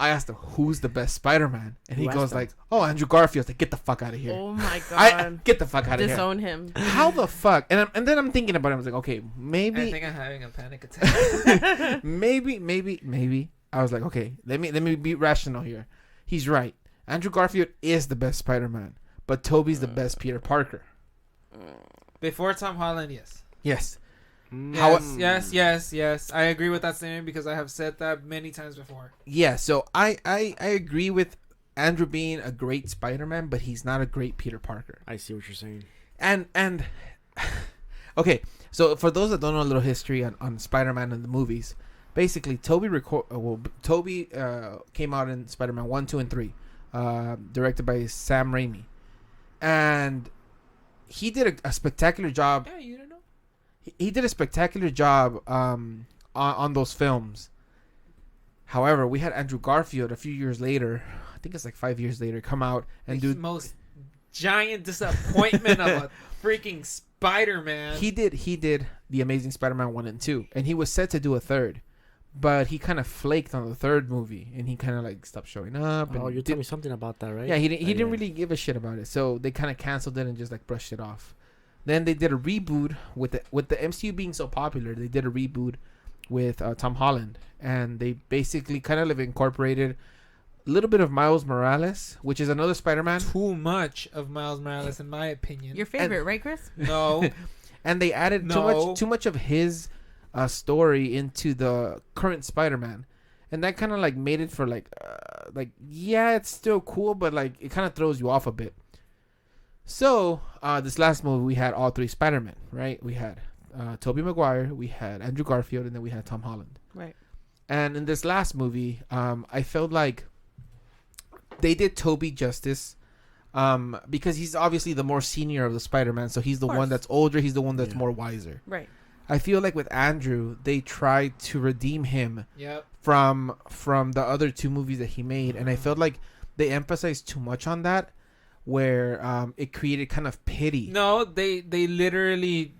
asked him, who's the best Spider-Man? And he Who goes asked him? like, oh, Andrew Garfield. Like, get the fuck out of here. Oh my god. Get the fuck out of here. Disown him. How the fuck? And then I'm thinking about it. I was like, okay, I maybe, think I'm having a panic attack. maybe. I was like, okay, let me be rational here. He's right. Andrew Garfield is the best Spider-Man, but Tobey's the best Peter Parker. Before Tom Holland, yes. Yes. Yes. I agree with that statement because I have said that many times before. Yeah, so I agree with Andrew being a great Spider-Man, but he's not a great Peter Parker. I see what you're saying. And okay, so for those that don't know a little history on Spider-Man and the movies, basically Tobey came out in Spider-Man 1, 2, and 3, directed by Sam Raimi, and he did a spectacular job. Yeah, you don't know. He did a spectacular job on those films. However, we had Andrew Garfield a few years later. I think it's like 5 years later. Come out and The do. most giant disappointment of a freaking Spider-Man. He did the Amazing Spider-Man 1 and 2, and he was set to do a third, but he kind of flaked on the third movie, and he kind of like stopped showing up. Oh, and you told me something about that, right? Yeah, he didn't Yeah. really give a shit about it, so they kind of canceled it and just like brushed it off. Then they did a reboot with the MCU being so popular. They did a reboot with Tom Holland, and they basically kind of incorporated little bit of Miles Morales, which is another Spider-Man, Too much of Miles Morales, in my opinion. Your favorite, right, Chris? No. and they added No. too much of his story into the current Spider-Man, and that kind of like made it for like yeah, it's still cool, but like it kind of throws you off a bit. So this last movie we had all three Spider-Men, right? We had Tobey Maguire, we had Andrew Garfield, and then we had Tom Holland. Right. And in this last movie, I felt like they did Tobey justice, because he's obviously the more senior of the Spider-Man, so he's the Of one course. that's older, he's the one that's Yeah. more wiser. Right. I feel like with Andrew, they tried to redeem him Yep. from the other two movies that he made, and I felt like they emphasized too much on that, where it created kind of pity. No, they literally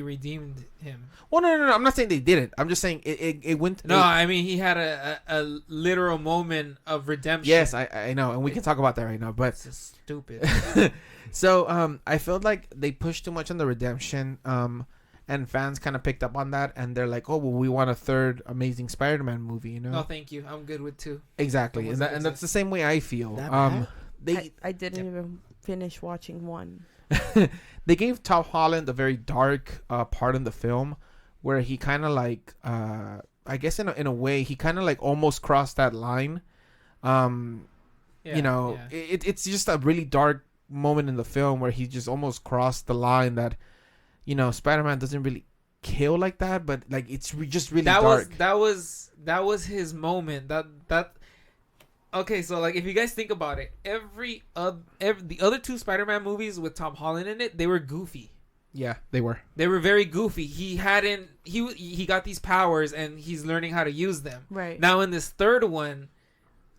redeemed him. Well, no, I'm not saying they didn't. I'm just saying it went. No, I mean he had a literal moment of redemption. Yes, I know, and we can talk about that right now. But It's just stupid. so I felt like they pushed too much on the redemption, and fans kind of picked up on that, and they're like, oh well, we want a third Amazing Spider-Man movie, you know? No, thank you. I'm good with 2. Exactly, That and wasn't that's the same way I feel. That bad? They I didn't even finish watching 1. they gave Tom Holland a very dark part in the film, where he kind of like I guess in a way he kind of like almost crossed that line. Yeah, You know, yeah. it's just a really dark moment in the film where he just almost crossed the line that, you know, Spider-Man doesn't really kill like that, but like it's just really dark. That was his moment. That okay. So like, if you guys think about it, every the other 2 Spider-Man movies with Tom Holland in it, they were goofy. Yeah, they were. They were very goofy. He got these powers and he's learning how to use them. Right. Now in this third one,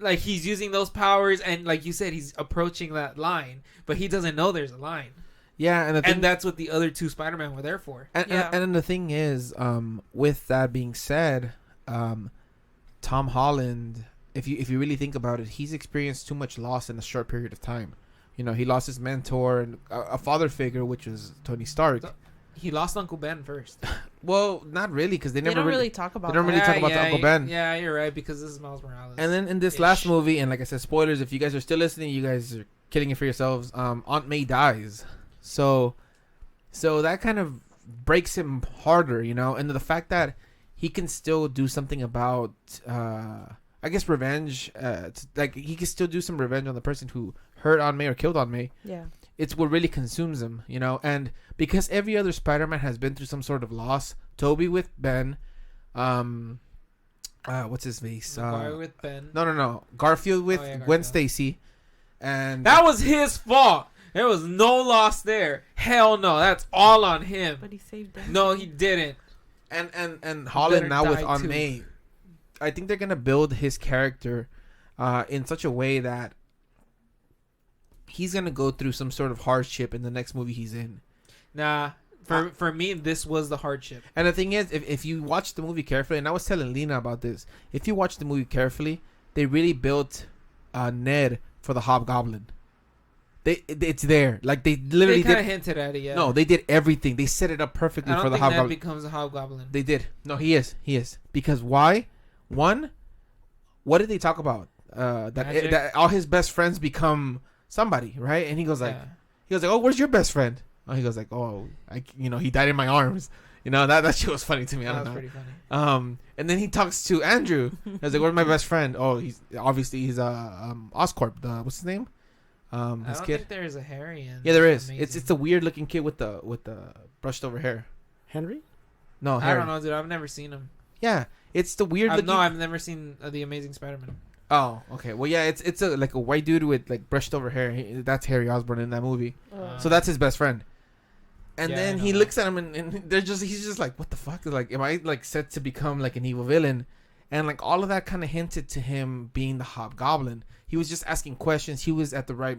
like he's using those powers and like you said, he's approaching that line, but he doesn't know there's a line. Yeah, and And that's what the other 2 Spider-Man were there for. And, Yeah. and the thing is, with that being said, Tom Holland, if you really think about it, he's experienced too much loss in a short period of time. You know, he lost his mentor and a father figure, which was Tony Stark. He lost Uncle Ben first. Well, not really, because they They never don't really. really talk about they don't that. really talk about the Uncle Ben. Yeah, you're right, because this is Miles Morales. And then in this last movie, and like I said, spoilers. If you guys are still listening, you guys are killing it for yourselves. Aunt May dies, so that kind of breaks him harder, you know. And the fact that he can still do something about, I guess, revenge. Like he can still do some revenge on the person who hurt Aunt May or killed Aunt May. Yeah. It's what really consumes him, you know. And because every other Spider-Man has been through some sort of loss. Toby with Ben, what's his face? Maguire with Ben. No. Garfield with yeah, Gwen Garfield. Stacy, and That was his fault. There was no loss there. Hell no. That's all on him. But he saved them. No, he didn't. and Holland better now with die Aunt too. May. I think they're gonna build his character in such a way that he's gonna go through some sort of hardship in the next movie he's in. Nah. For me, this was the hardship. And the thing is, if you watch the movie carefully, and I was telling Lena about this, if you watch the movie carefully, they really built Ned for the Hobgoblin. It's there. Like they literally They kind of did. hinted at it, yeah. No, they did everything. They set it up perfectly I don't for the think Ned Hobgoblin. becomes a hobgoblin. They did. No, he is. Because why? One, what did they talk about? Magic? That all his best friends become somebody, right? And he goes like, Yeah. oh, where's your best friend? Oh, he goes like, oh, he died in my arms. You know, that shit was funny to me. I That don't was know. pretty funny. And then he talks to Andrew. He's like, where's my best friend? Oh, he's Oscorp. What's his name? I His don't kid. think there's a Harry in Yeah, there is. Amazing. It's a weird looking kid with the brushed over hair. Henry? No, I Harry. don't know, dude. I've never seen him. Yeah, it's the weird looking. No, I've never seen the Amazing Spider-Man. Oh, okay. Well, yeah, it's a like a white dude with like brushed over hair. That's Harry Osborn in that movie. So that's his best friend. And Yeah, then I know he that. looks at him and he's just like, what the fuck? Like, am I like set to become like an evil villain? And like all of that kind of hinted to him being the Hobgoblin. He was just asking questions. He was at the right,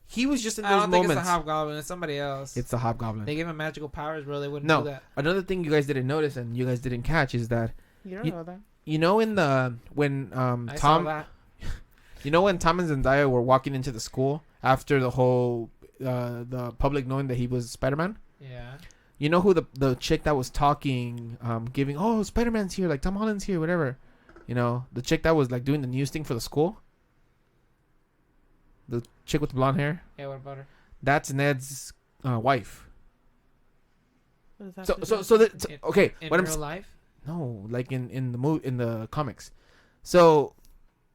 he was just in I those don't think moments. it's the Hobgoblin. It's somebody else. It's the Hobgoblin. They give him magical powers, bro. They wouldn't No. do that. Another thing you guys didn't notice and you guys didn't catch is that You don't You- know that. you know in the when I saw Tom that. you know when Tom and Zendaya were walking into the school after the whole the public knowing that he was Spider-Man. Yeah. You know who the chick that was talking, giving, oh, Spider-Man's here, like Tom Holland's here, whatever. You know, the chick that was like doing the news thing for the school. the chick with the blonde hair. Yeah, what about her? That's Ned's wife. What does that So have to so do so with that In- okay. In What I'm real life? no, like in the comics. So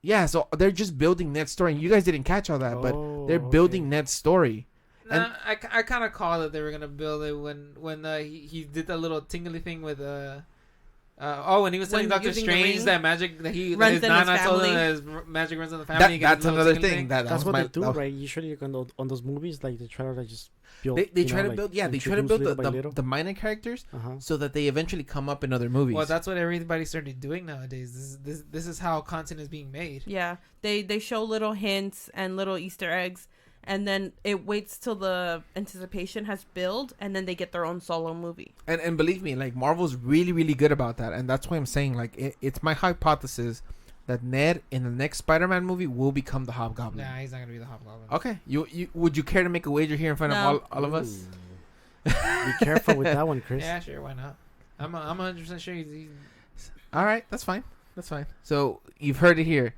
yeah, so they're just building Ned's story. And you guys didn't catch all that, but they're building Ned's story. Nah, I kind of called it they were gonna build it when he did that little tingly thing with when he was telling When Doctor using the Strange ring that magic that he runs his in his nana told him family. that his magic runs in the family. That's another thing. That That's was what my, they do, that was- right? Usually, like, on those movies, like they try to like just build. They you try know, to like, build they try to introduce build little by the little. the minor characters Uh-huh. so that they eventually come up in other movies. Well, that's what everybody started doing nowadays. This is how content is being made. Yeah, they show little hints and little Easter eggs, and then it waits till the anticipation has built, and then they get their own solo movie. and believe me, like Marvel's really really good about that, and that's why I'm saying like it's my hypothesis that Ned in the next Spider-Man movie will become the Hobgoblin. Nah, he's not gonna be the Hobgoblin. Okay, you would you care to make a wager here in front No. of all of us? Ooh. Be careful with that one, Chris. Yeah, sure, why not? I'm 100% sure he's All right, that's fine. That's fine. So you've heard it here.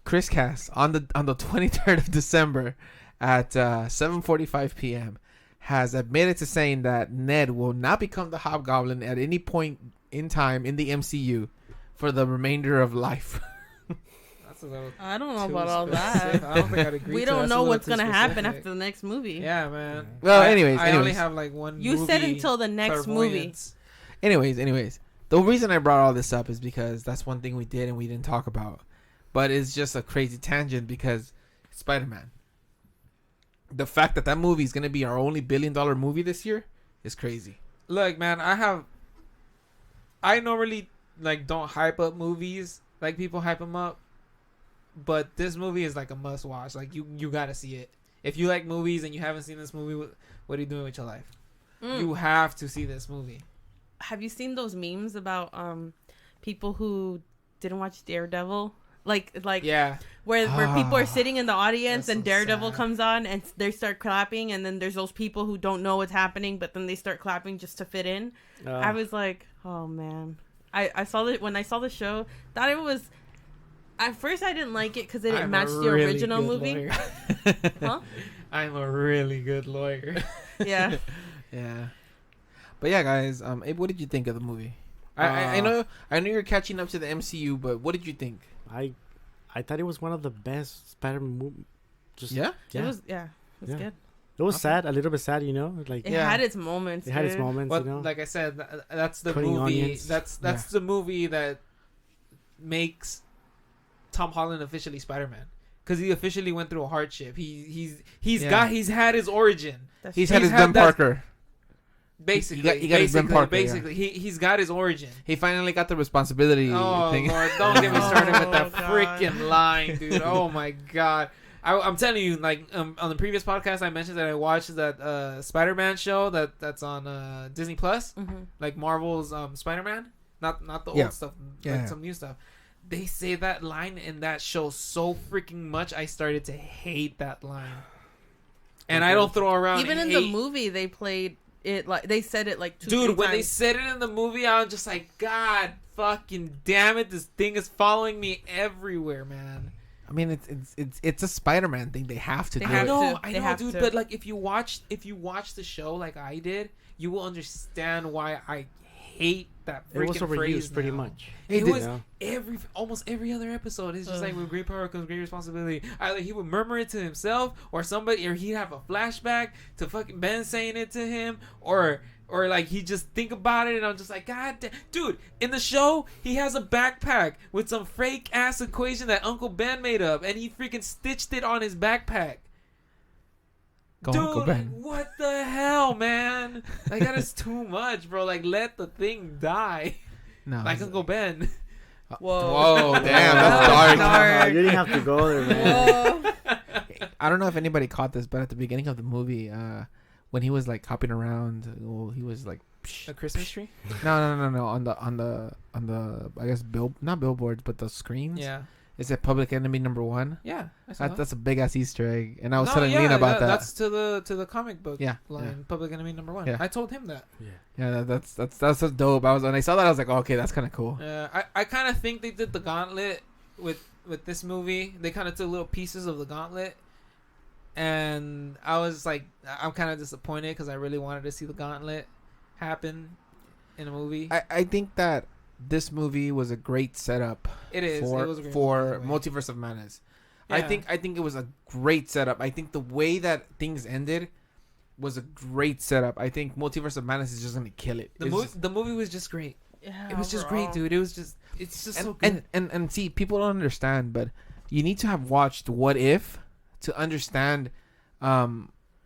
Chris Cass on the 23rd of December at 7:45 p.m. has admitted to saying that Ned will not become the Hobgoblin at any point in time in the MCU for the remainder of life. that's a little. I don't know too about all specific. that. I don't think I'd agree. We to don't that's a know little what's too gonna happen specific. after the next movie. Yeah, man. Well, I anyways. only have like one. You said movie until the next movie. clairvoyance. Anyways. The reason I brought all this up is because that's one thing we did and we didn't talk about. But it's just a crazy tangent because Spider-Man. The fact that that movie is going to be our only billion-dollar movie this year is crazy. Look, man, I normally like don't hype up movies like people hype them up, but this movie is like a must watch. Like you gotta see it. If you like movies and you haven't seen this movie, what are you doing with your life? You have to see this movie. Have you seen those memes about people who didn't watch Daredevil? Like Yeah, where people are sitting in the audience That's and so Daredevil sad. comes on and they start clapping, and then there's those people who don't know what's happening, but then they start clapping just to fit in. I was like, oh man. I saw that when I saw the show, thought it was. At first, I didn't like it because it didn't I'm match a the really original good movie. lawyer. Huh? I'm a really good lawyer. Yeah. Yeah. But yeah, guys, Abe, what did you think of the movie? I Uh, know you're catching up to the MCU, but what did you think? I thought it was one of the best Spider-Man movies. Just Yeah? It was good. It was Okay. sad, a little bit sad, you know. Like It Yeah. had its moments. it had its dude. moments, But you know. like I said, that's the Cutting movie. onions. That's the movie that makes Tom Holland officially Spider-Man, because he officially went through a hardship. He's Yeah. he's had his origin. That's He's true. had his Ben that- Parker. Basically, he got his Ben Parker, basically, he's got his origin. He finally got the responsibility Oh thing. Lord, don't get me started with that Oh, God. freaking line, dude. Oh my God. I'm telling you, like on the previous podcast, I mentioned that I watched that Spider-Man show that's on Disney Plus, Mhm. like Marvel's Spider-Man, not the Yeah. old stuff, Yeah. like some new stuff. They say that line in that show so freaking much, I started to hate that line. And I don't throw around Even in the hate. movie, they played it like they said it like two. Dude, three when they times. said it in the movie, I was just like, God fucking damn it, this thing is following me everywhere, man. I mean, it's a Spider-Man thing. They have to They do have it. to. I They know, have dude. to. But like, if you watch the show like I did, you will understand why I hate that it was freaking phrase. overused pretty now. much. It did- was Yeah. almost every other episode. It's just Ugh. like with great power comes great responsibility. Either he would murmur it to himself, or he'd have a flashback to fucking Ben saying it to him, or like he just think about it, and I'm just like, God damn. Dude, in the show, he has a backpack with some fake ass equation that Uncle Ben made up, and he freaking stitched it on his backpack. Go Dude, Uncle Ben. what the hell, man? Like, that is too much, bro. Like, let the thing die. No. Like Uncle Ben. Whoa, damn, That that's was dark. dark. You didn't have to go there, man. Whoa. I don't know if anybody caught this, but at the beginning of the movie, when he was like hopping around, well, he was like, A Christmas tree? no, on the I guess not billboards, but the screens. Yeah. Is it Public Enemy #1? Yeah. I saw That's a big ass Easter egg, and I was No, telling yeah, Lena about that. That's to the comic book Yeah, line. yeah. Public Enemy #1. Yeah. I told him that. Yeah, that's so dope. When I saw that, I was like, okay, that's kind of cool. I kind of think they did the gauntlet with this movie. They kind of took little pieces of the gauntlet and I was like, I'm kind of disappointed because I really wanted to see the gauntlet happen in a movie. I think that this movie was a great setup It is. for It was a great for movie. Multiverse of Madness. Yeah. I think it was a great setup. I think the way that things ended was a great setup. I think Multiverse of Madness is just gonna kill it. The movie was just great. Yeah, It was just great, overall. dude. It's just so and, good. and see, people don't understand, but you need to have watched What If to understand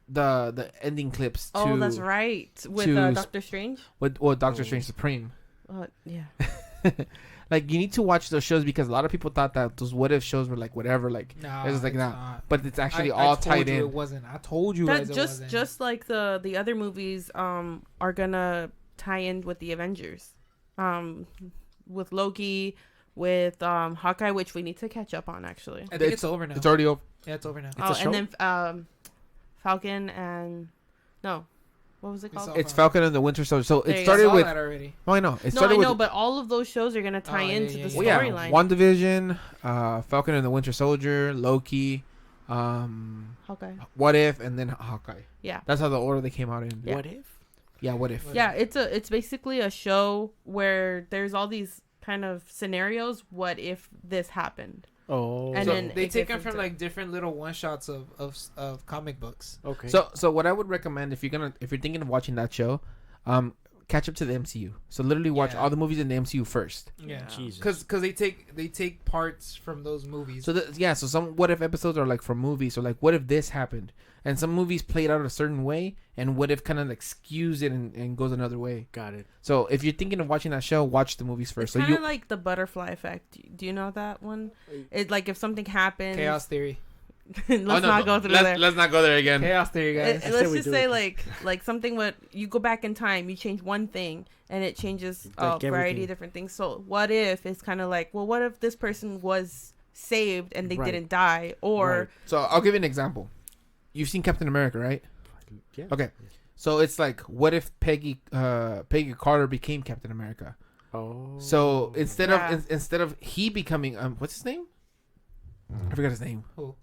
the ending clips to Oh, that's right. With to Doctor Strange. with Doctor Strange Supreme. Yeah. Like, you need to watch those shows because a lot of people thought that those What If shows were like whatever, like Nah, it was like it's nah. not. But it's actually I all told tied you in. It wasn't. I told you That guys it just wasn't. just like the other movies are gonna tie in with the Avengers, with Loki, with Hawkeye, which we need to catch up on actually. I think it's over now. It's already over. Yeah, it's over now. Oh, a show? and then Falcon and no, what was it We called? saw It's Falcon. Falcon and the Winter Soldier. So There it you started I saw with. that already. Oh, I know. It No, started I know, with. but all of those shows are gonna tie Oh, yeah, into yeah, the yeah. Well, yeah, storyline. WandaVision, Falcon and the Winter Soldier, Loki, Hawkeye. What If, and then Hawkeye. Yeah. That's how the order they came out in. Yeah. What if? Yeah, What If. Yeah, it's basically a show where there's all these kind of scenarios. What if this happened? Oh. And So then they it take gets them from into- like different little one shots of comic books. Okay. So what I would recommend if you're thinking of watching that show, catch up to the MCU. So literally watch Yeah. all the movies in the MCU first. Yeah, Jesus. because they take parts from those movies. So so some What If episodes are like from movies. So like, what if this happened? And some movies played out a certain way, and What If kind of like skews it and goes another way. Got it. So if you're thinking of watching that show, watch the movies first. It's So kind you of like the butterfly effect. Do you know that one? It's like if something happens. Chaos theory. let's not go through there. Let's not go there again. Chaos theory, guys. I Let's say we just do say it. like something what you go back in time, you change one thing and it changes a Like variety everything. of different things. So what if it's kind of like, well, what if this person was saved and they Right. didn't die, or Right. So I'll give you an example. You've seen Captain America, right? Yeah. Okay. So it's like, what if Peggy Carter became Captain America? Oh. So instead Yeah. instead of he becoming what's his name? I forgot his name. Who?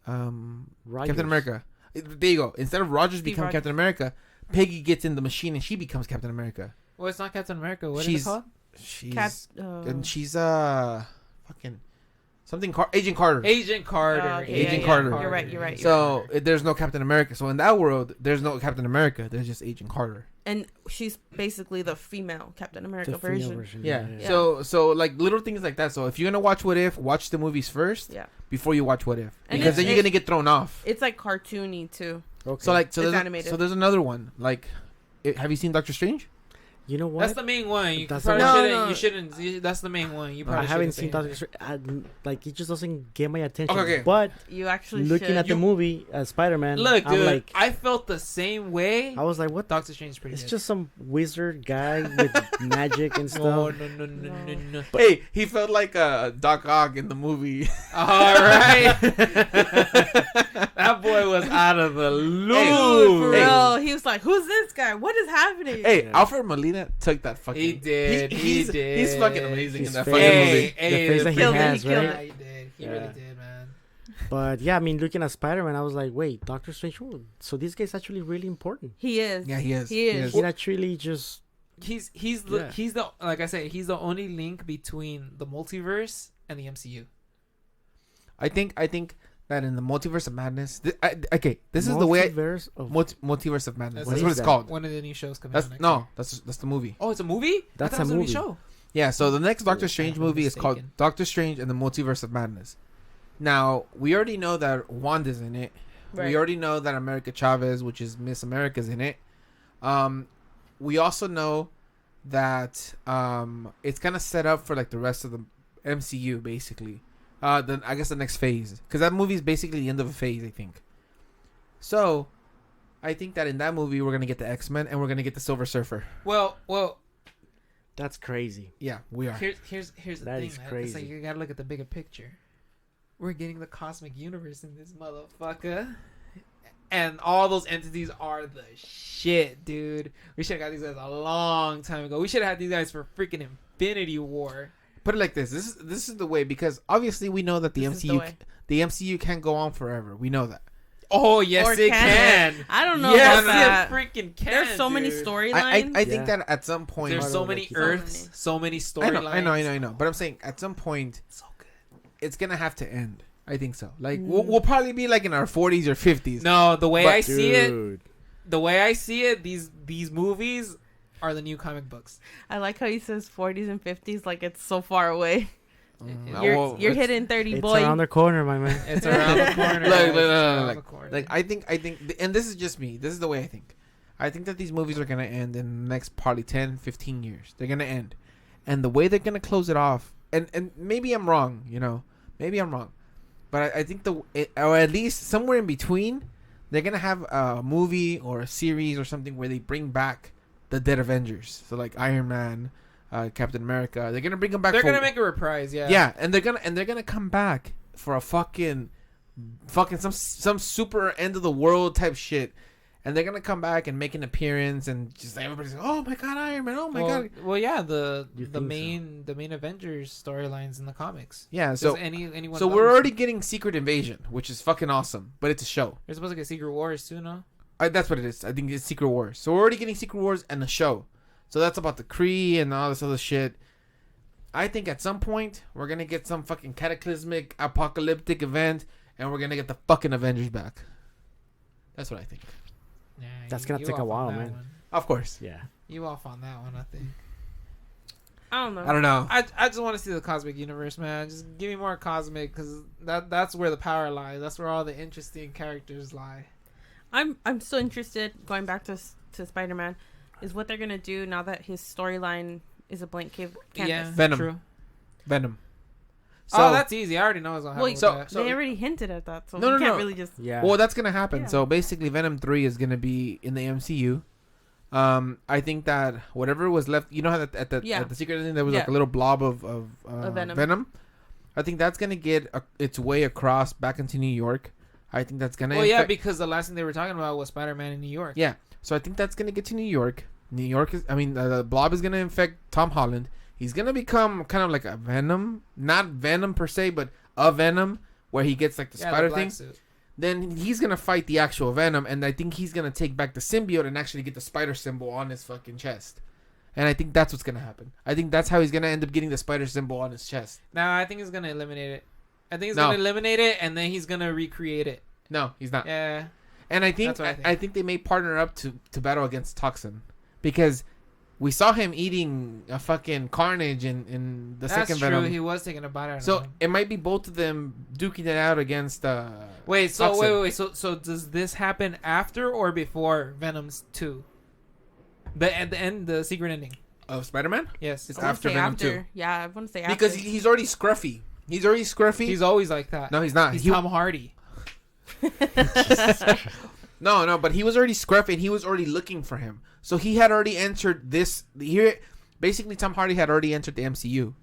Rogers. Captain America. There you go. Instead of Rogers Steve becoming Rogers. Captain America, Peggy gets in the machine and she becomes Captain America. Well, it's not Captain America. What is She's- it called? She's oh. and she's fucking something Agent Carter. Agent Carter. Okay, Agent Carter. You're right. You're right. So there's no Captain America. So in that world, there's no Captain America. There's just Agent Carter. And she's basically the female Captain America The female version. version. Yeah. Yeah. So like little things like that. So if you're gonna watch What If, watch the movies first Yeah. before you watch What If, And because then you're gonna get thrown off. It's like cartoony too. Okay. So It's animated. So there's another one. Like, have you seen Doctor Strange? you know what? That's the main one. You That's probably the- shouldn't. No, no. You shouldn't. That's the main one. You I probably haven't shouldn't seen say Doctor anything. Strange. Like it just doesn't get my attention. Okay. But You actually looking should. at the movie, Spider-Man, Look, I'm dude. like, I felt the same way. I was like, what? Doctor Strange is pretty It's good. just some wizard guy with magic and No, stuff. no. Hey, he felt like Doc Ock in the movie. All right. That boy was out of the loop. Dude, for Hey. real. He was like, "Who's this guy? What is happening?" Hey, Yeah. Alfred Molina took that fucking. He did. He did. He's fucking amazing His in that face. fucking Hey, movie. hey, The face that he killed it, has, he killed right? it. He did. He Yeah. really did, man. But yeah, I mean, looking at Spider-Man, I was like, wait, Doctor Strange. Oh, so this guy's actually really important. He is. Yeah, he is. He is. He actually just He's Yeah. the like I said, he's the only link between the multiverse and the MCU. I think that in the Multiverse of Madness. This is the way. Multiverse of Multiverse of Madness. That's That's what what is it's that? called. One of the new shows coming That's out next no. year. That's the movie. Oh, it's a movie? That's I thought a it was movie. show. Yeah. So the next Doctor Ooh, Strange I'm movie is called mistaken. Doctor Strange and the Multiverse of Madness. Now we already know that Wanda's in it. Right. We already know that America Chavez, which is Miss America's in it. We also know that it's kind of set up for like the rest of the MCU, basically. Then I guess the next phase, because that movie is basically the end of a phase, I think. So, I think that in that movie we're gonna get the X-Men and we're gonna get the Silver Surfer. Well, that's crazy. Yeah, we are. here's the That thing, is man. It's crazy. like you gotta look at the bigger picture. We're getting the cosmic universe in this motherfucker. And all those entities are the shit, dude. We should have got these guys a long time ago. We should have had these guys for freaking Infinity War. Put it like this: this is the way, because obviously we know that the This is the MCU way. the MCU can't go on forever. We know that. Oh yes, Or it can can. I don't know Yes, about that. it freaking can. There's so many dude. storylines. I think Yeah. that at some point There's so Harder, many like you said. Earths, so many storylines. I know. But I'm saying at some point So good. it's gonna have to end. I think so. Like Mm. we'll probably be like in our 40s or 50s. No, the way But- I see it, Dude. these movies are the new comic books. I like how he says 40s and 50s like it's so far away. Mm, You're well, you're it's- hitting 30, It's boy. around the corner, my man. It's around the corner. Look, guys. look, It's look, around look. the corner. Like I think, and this is just me. This is the way I think. I think that these movies are gonna end in the next probably 10, 15 years. They're gonna end, and the way they're gonna close it off, and maybe I'm wrong. Maybe I'm wrong, but I think or at least somewhere in between, they're gonna have a movie or a series or something where they bring back the dead Avengers. So like Iron Man, Captain America. They're gonna bring them back. They're for- gonna make a reprise, yeah. yeah, and they're gonna come back for a fucking some super end of the world type shit, and they're gonna come back and make an appearance, and just everybody's like, oh my god, Iron Man, oh my god, Well, yeah, the You think main Avengers storylines in the comics. yeah. So So anyone. so we're already getting Secret Invasion, which is fucking awesome, but it's a show. They're supposed to get Secret Wars too, no? That's what it is. I think it's Secret Wars. So we're already getting Secret Wars and a show. So that's about the Kree and all this other shit. I think at some point we're gonna get some fucking cataclysmic apocalyptic event, and we're gonna get the fucking Avengers back. That's what I think. Yeah, That's gonna you take a off on while, that man. one. Of course. Yeah. You off on that one, I think. I don't know. I don't know. I just want to see the cosmic universe, man. Just give me more cosmic, because that's where the power lies. That's where all the interesting characters lie. I'm still interested. Going back to Spider-Man, is what they're gonna do now that his storyline is a blank canvas. Yeah, Venom. True. Venom. Oh, that's easy. I already know what's gonna happen. Well, with so- that. They already hinted at that, so No, we no, can't no. really just. Yeah. Well, that's gonna happen. Yeah. So basically, Venom 3 is gonna be in the MCU. I think that whatever was left, you know how at the secret ending there was like Yeah. a little blob of Venom. I think that's gonna get its way across back into New York. I think that's gonna. Well, yeah, because the last thing they were talking about was Spider-Man in New York. Yeah. So I think that's gonna get to New York. New York is. I mean, the blob is gonna infect Tom Holland. He's gonna become kind of like a Venom, not Venom per se, but a Venom, where he gets like the Yeah, spider the black thing. suit. Then he's gonna fight the actual Venom, and I think he's gonna take back the symbiote and actually get the spider symbol on his fucking chest. And I think that's what's gonna happen. I think that's how he's gonna end up getting the spider symbol on his chest. Nah, I think he's gonna eliminate it. I think he's No. gonna eliminate it, and then he's gonna recreate it. No, he's not. Yeah. And I think That's what I think. I think they may partner up to battle against Toxin, because we saw him eating a fucking Carnage in the That's second true. Venom. He was taking a bite out of So him. it might be both of them duking it out against. Wait, so Toxin. wait. So does this happen after or before Venom's 2? At the end, the secret ending. Of Spider-Man? Yes. It's I wanna after say Venom after. 2. Yeah, I want to say after. Because he's already scruffy. He's already scruffy. He's always like that. No, he's not. He's He- Tom Hardy. No, but he was already scruffy and he was already looking for him. So he had already entered this. Here, basically, Tom Hardy had already entered the MCU.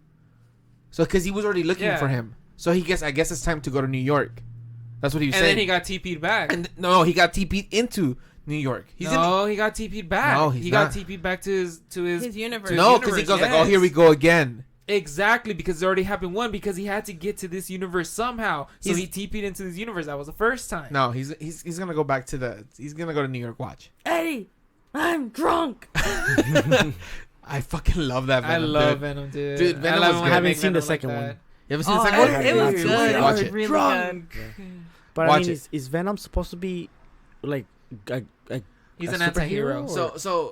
So because he was already looking Yeah. for him. So I guess it's time to go to New York. That's what he was And saying. then he got TP'd back. And no, he got TP'd into New York. He's no, he got TP'd back. No, he's he not. got TP'd back to his his universe. in no, because he goes like, oh, here we go again. Exactly, because it already happened one, because he had to get to this universe somehow. So he TP'd into this universe. That was the first time. No, he's gonna go back to he's gonna go to New York. Watch. Eddie, I'm drunk. I fucking love that. I Venom, love dude. Venom, dude. Dude, Venom love was when good. they I haven't make seen the Venom like second one. that. You ever seen Oh, the second one? it was Yeah, good. It Watch was it. really Drunk. But Watch I mean, it. is Venom supposed to be like a He's a an superhero anti-hero.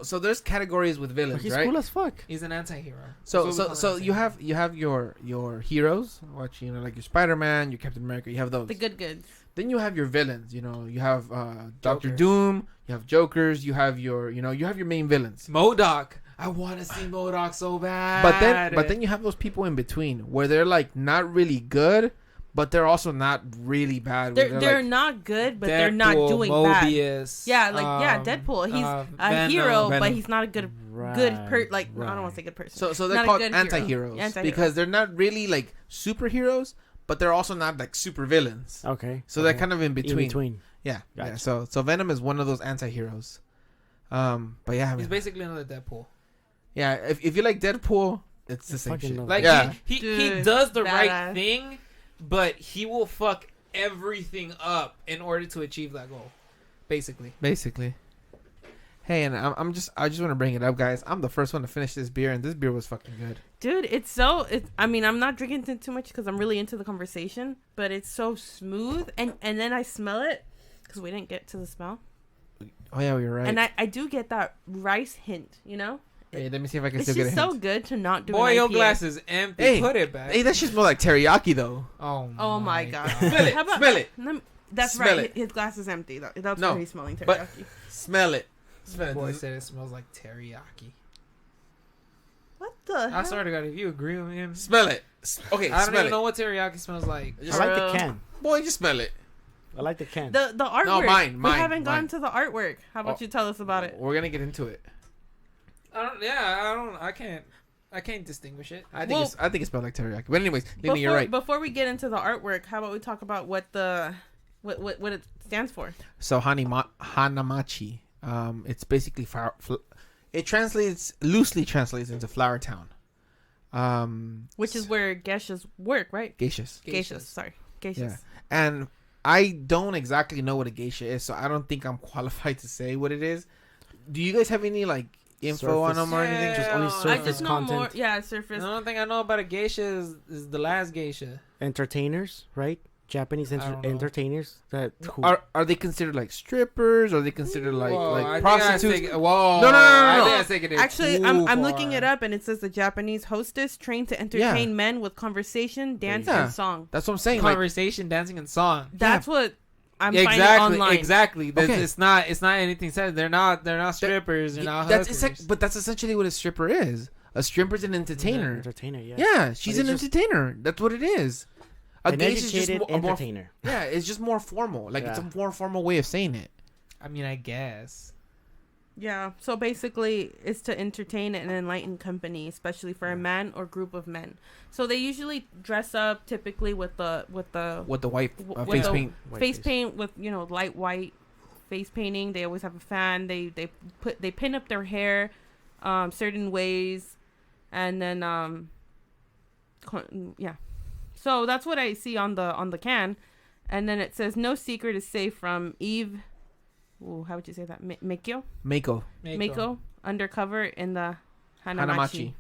or- So there's categories with But villains, he's right? cool as fuck. He's an anti-hero. So That's what we call you an have your heroes, watch, you know, like your Spider-Man, your Captain America, you have those. The good goods. Then you have your villains, you know, you have Doctor Jokers. Doom, you have Jokers, you have your main villains. MODOK. I want to see MODOK so bad. But then you have those people in between where they're like not really good, but they're also not really bad. where They're like, not good, but they're not Deadpool, doing bad. Mobius, Yeah, Deadpool. He's a Venom. hero, but Venom. I don't want to say good person. so they're Not a called good hero. anti-heroes Anti-hero. because they're not really like superheroes, but they're also not like super villains. Okay. So they're kind of in between. In between. Yeah, yeah. Gotcha. So Venom is one of those anti-heroes. But yeah, I He's mean, basically another Deadpool. yeah. If you like Deadpool, it's the same Fucking shit. love Like Yeah. he Dude, does the right badass. thing, but he will fuck everything up in order to achieve that goal. Basically. Hey, and I just want to bring it up, guys. I'm the first one to finish this beer, and this beer was fucking good. Dude, I mean, I'm not drinking too much because I'm really into the conversation, but it's so smooth, and then I smell it because we didn't get to the smell. Oh yeah, we were right. And I do get that rice hint, you know? Hey, let me see if I can It's still get a just hint. so good to not do Boy, an your IPA. glass is empty. Hey, Put it back. Hey, that shit smell like teriyaki though. Oh my god. Smell it. How about- Smell it. That's Smell right. it. His glass is empty. That's No, why he's smelling but- teriyaki. Smell it. Smell it. Boy said it smells like teriyaki. What the I hell? swear to God, if you agree with him, Smell it. Okay, I don't smell even it. know what teriyaki smells like. I like the can. Boy, just smell it. I like the can. The artwork. mine, We haven't mine. gone to the artwork. How about Oh. you tell us about it? We're gonna get into it. I can't distinguish it. I think it smells like teriyaki. But anyways, Lily, you're right. Before we get into the artwork, how about we talk about what it stands for? So Hanamachi, it's basically it loosely translates into Flower Town. Which is where geishas work, right? Geishas. Geishas. Sorry. Geishas. Yeah. And I don't exactly know what a geisha is, so I don't think I'm qualified to say what it is. Do you guys have any like info on them or anything? Yeah. Just only I I surface just know content. more. Yeah, The surface. only thing I know about a geisha is the last geisha. Entertainers, right? Japanese I don't know. entertainers that who, Are they considered like strippers? Or are they considered like Whoa, I like think I prostitutes? take- whoa. No. I think I take it Actually, too I'm far. looking it up, and it says the Japanese hostess trained to entertain men with conversation, dance, Yeah. and song. That's what I'm saying. Like, Conversation, dancing, and song. That's what I'm exactly, finding online. exactly. Okay. It's not anything said. They're not strippers. They're not that's hookers. but that's essentially what a stripper is. A stripper's an entertainer. entertainer, yeah. Yeah, she's But an it's just- entertainer. That's what it is. A An geisha is just educated a more entertainer. yeah, it's just more formal. Like it's Yeah. a more formal way of saying it. I mean, I guess. Yeah. So basically, it's to entertain and enlighten company, especially for a man or group of men. So they usually dress up typically with the With the white with face the paint. White face paint with light white face painting. They always have a fan. They pin up their hair certain ways, and then yeah. So that's what I see on the can, and then it says no secret is safe from Eve. Ooh, how would you say that? Mikyo. Mako undercover in the Hanamachi.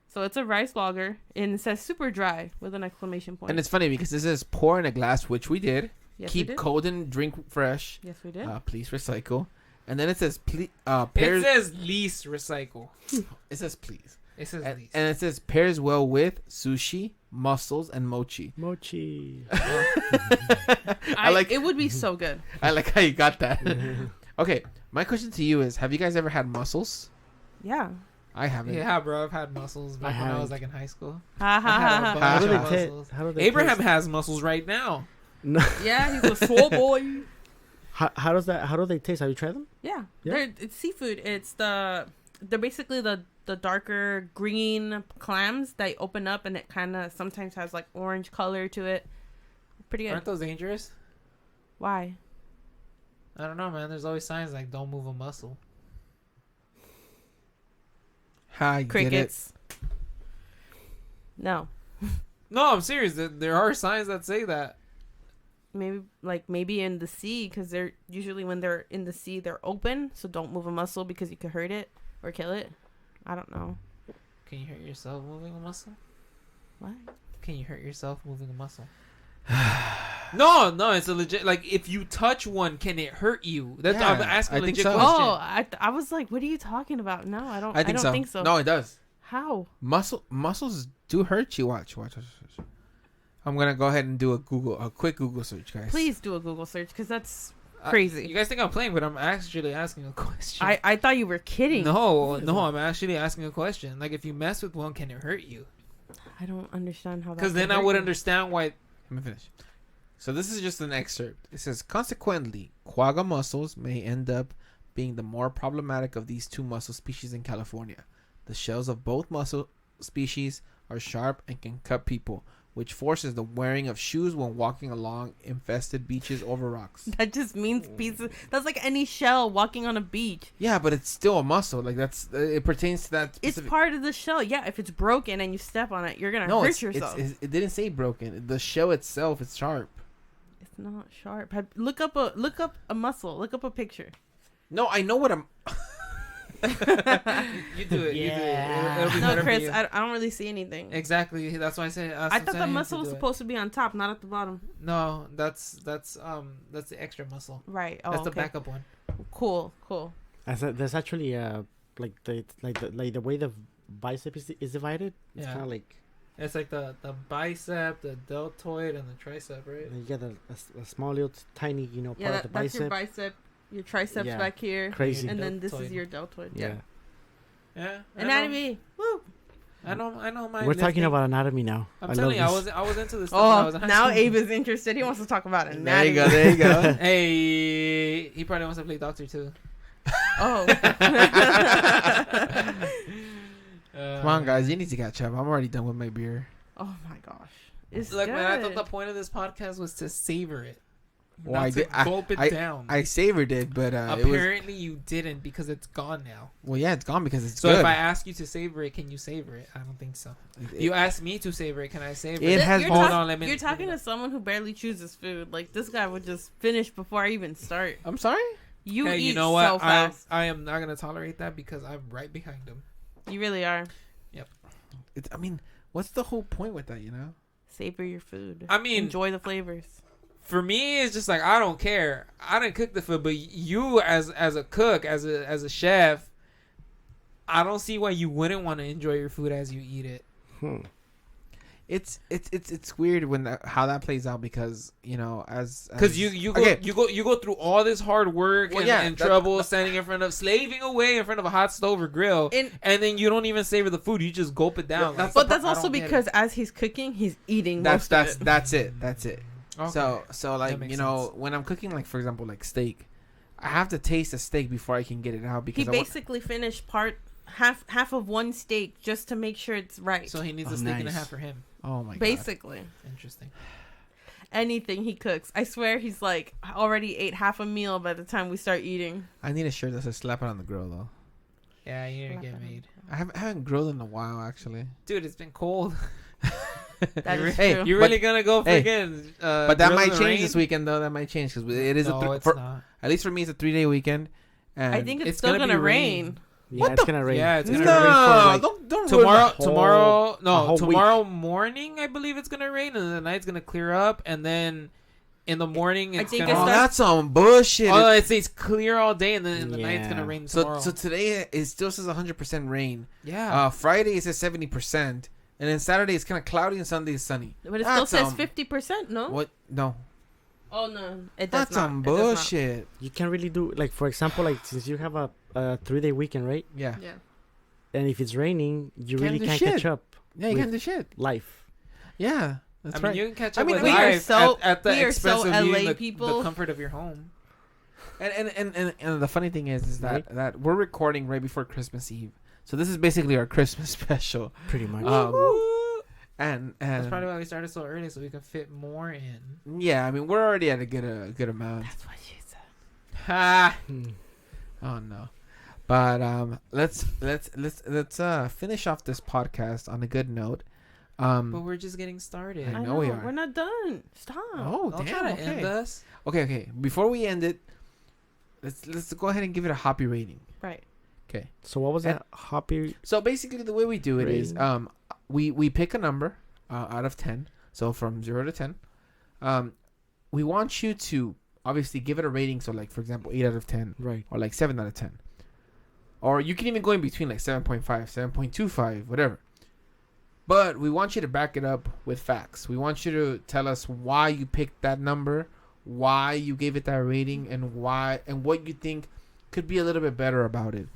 So it's a rice lager, and it says super dry with an exclamation point. And it's funny because this is pour in a glass, which we did. Yes, we Keep did. cold and drink fresh. Yes, we did. Please recycle. And then it says It pairs. says least recycle. It says please. It says And, least. and it says pairs well with sushi, mussels, and mochi. Mochi. I like it would be so good. I like how you got that. Okay, my question to you is: have you guys ever had mussels? Yeah. I haven't. Yeah, bro. I've had muscles back when I was haven't. like in high school. Ha ha I had a ha bunch ha. How do of they muscles. How do they Abraham taste? has muscles right now. No. Yeah, he's a swole boy. How does that? How do they taste? Have you tried them? Yeah, Yeah. it's seafood. They're basically the darker green clams that open up, and it kind of sometimes has like orange color to it. Pretty good. Aren't those dangerous? Why? I don't know, man. There's always signs like don't move a muscle. I get it. Crickets. No, No, I'm serious. There are signs that say that. maybe in the sea, because they're usually when they're in the sea they're open, so don't move a muscle because you could hurt it or kill it. I don't know. Can you hurt yourself moving a muscle? What? Can you hurt yourself moving a muscle? No, it's a legit. Like, if you touch one, can it hurt you? That's Yeah, I'm asking I a think legit so. question. Oh, I was like, what are you talking about? No, I don't. I think so. think so. No, it does. How? Muscles do hurt you. Watch. I'm gonna go ahead and do a quick Google search, guys. Please do a Google search, because that's crazy. You guys think I'm playing, but I'm actually asking a question. I thought you were kidding. No, I'm actually asking a question. Like, if you mess with one, can it hurt you? I don't understand how that. Because then I would understand why. Let me finish. So this is just an excerpt. It says, consequently, quagga mussels may end up being the more problematic of these two mussel species in California. The shells of both mussel species are sharp and can cut people, which forces the wearing of shoes when walking along infested beaches over rocks. That just means pieces. That's like any shell walking on a beach. Yeah, but it's still a mussel. Like it pertains to that It's specific... part of the shell. Yeah, if it's broken and you step on it, you're gonna hurt yourself. It didn't say broken. The shell itself is sharp. It's not sharp. Look up a mussel. Look up a picture. No, I know what I'm. You do it. Yeah. It'll be No, better for Chris, you. I don't really see anything. Exactly. That's why I say. I thought the muscle was supposed to be on top, not at the bottom. No, that's the extra muscle. Right. Oh, That's the okay. backup one. Cool. There's actually like the way the bicep is divided. It's Yeah. kind of like It's like the bicep, the deltoid, and the tricep, right? you get a small little tiny part Yeah, of the that's your bicep. bicep, your triceps Yeah. back here, Crazy. and then this is Deltoid. your deltoid. Yeah. Yeah. Anatomy. Woo. I know. My We're talking lifting. about anatomy now. I'm I telling you, love I was into this stuff when I was in high now school. Abe is interested. He wants to talk about There anatomy. you go. There you go. Hey, he probably wants to play doctor too. Oh. Come on, guys. You need to catch up. I'm already done with my beer. Oh my gosh. It's Look, good. man, I thought the point of this podcast was to savor it. Well, not I to did- gulp it down. I savored it, but it was. Apparently, you didn't because it's gone now. Well, yeah, it's gone because it's So good. if I ask you to savor it, can you savor it? I don't think so. You asked me to savor it. Can I savor It it? has- You're, Hold talk- on, let me. you're talking to someone who barely chooses food. Like, this guy would just finish before I even start. I'm sorry. You Hey, eat you know what? so fast. I am not gonna tolerate that because I'm right behind him. You really are. I mean, what's the whole point with that? You know. Savor your food. I mean, enjoy the flavors. for me, it's just like I don't care. I didn't cook the food, but you as a cook, as a chef, I don't see why you wouldn't want to enjoy your food as you eat it. It's weird when how that plays out because Because you go okay. you go through all this hard work Well, and, yeah, and that- trouble standing in front of slaving away in front of a hot stove or grill, And- and then you don't even savor the food. You just gulp it down. that's But the that's I also don't get because it. as he's cooking, he's eating that's most of it. that's it. That's it. Okay. So That like makes you know sense. when I'm cooking like for example like steak, I have to taste the steak before I can get it out because He basically finished half of one steak just to make sure it's right. So he needs Oh, a steak and a nice. half for him. oh my god. Basically, Interesting. anything he cooks, I swear he's like already ate half a meal by the time we start eating. I need a shirt that says "slap it on the grill" though. Yeah, you need to get made. I haven't grilled in a while actually. Dude, it's been cold. That is Hey, true. You're But- really gonna go hey, freaking? But that grill might in the change rain? this weekend though. That might change because it is No, a it's for, not. at least for me it's a 3-day weekend. And I think it's It's still gonna be gonna rain. rain. Yeah, What it's the- gonna rain. Yeah, it's It's gonna gonna rain for, like, don't Tomorrow, whole- a whole week. tomorrow morning, I believe it's gonna rain, and the night's gonna clear up, and then in the morning, I it's think gonna. it's Oh, not- that's some bullshit. Oh, it stays clear all day, and then in the night's gonna Yeah. rain So tomorrow. so today it still says 100% rain. yeah, Friday it says 70%, and then Saturday it's kind of cloudy and Sunday is sunny. But it still That's, says 50%. No. What? No, Oh no, it does that's not. some It does not. bullshit. You can really do like for example like since you have a 3-day weekend, right? Yeah, Yeah. And if it's raining, you Can't really do can't shit. catch up yeah, you With- can't do shit. life. Yeah, that's I mean, right. you can catch I up mean, with we are life so- at the we are expense so of you LA the people. comfort of your home. And the funny thing is that Right. that we're recording right before Christmas Eve, so this is basically our Christmas special. Pretty much. And That's probably why we started so early, so we can fit more in. yeah, I mean we're already at a good amount. That's what she said. Ha! Hmm. Oh no. But let's finish off this podcast on a good note. But we're just getting started. I know we are. We're not done. Stop. Oh Don't damn. try to end Okay. us. Okay. Before we end it, let's go ahead and give it a hoppy rating. Right. Okay. So what was And- that hoppy? So basically, the way we do it is Rating. we pick a number out of 10. So from 0 to 10. We want you to obviously give it a rating. So like for example, 8 out of 10. Right. Or like 7 out of 10. Or you can even go in between like 7.5, 7.25, whatever. But we want you to back it up with facts. We want you to tell us why you picked that number, why you gave it that rating, and why and what you think could be a little bit better about it.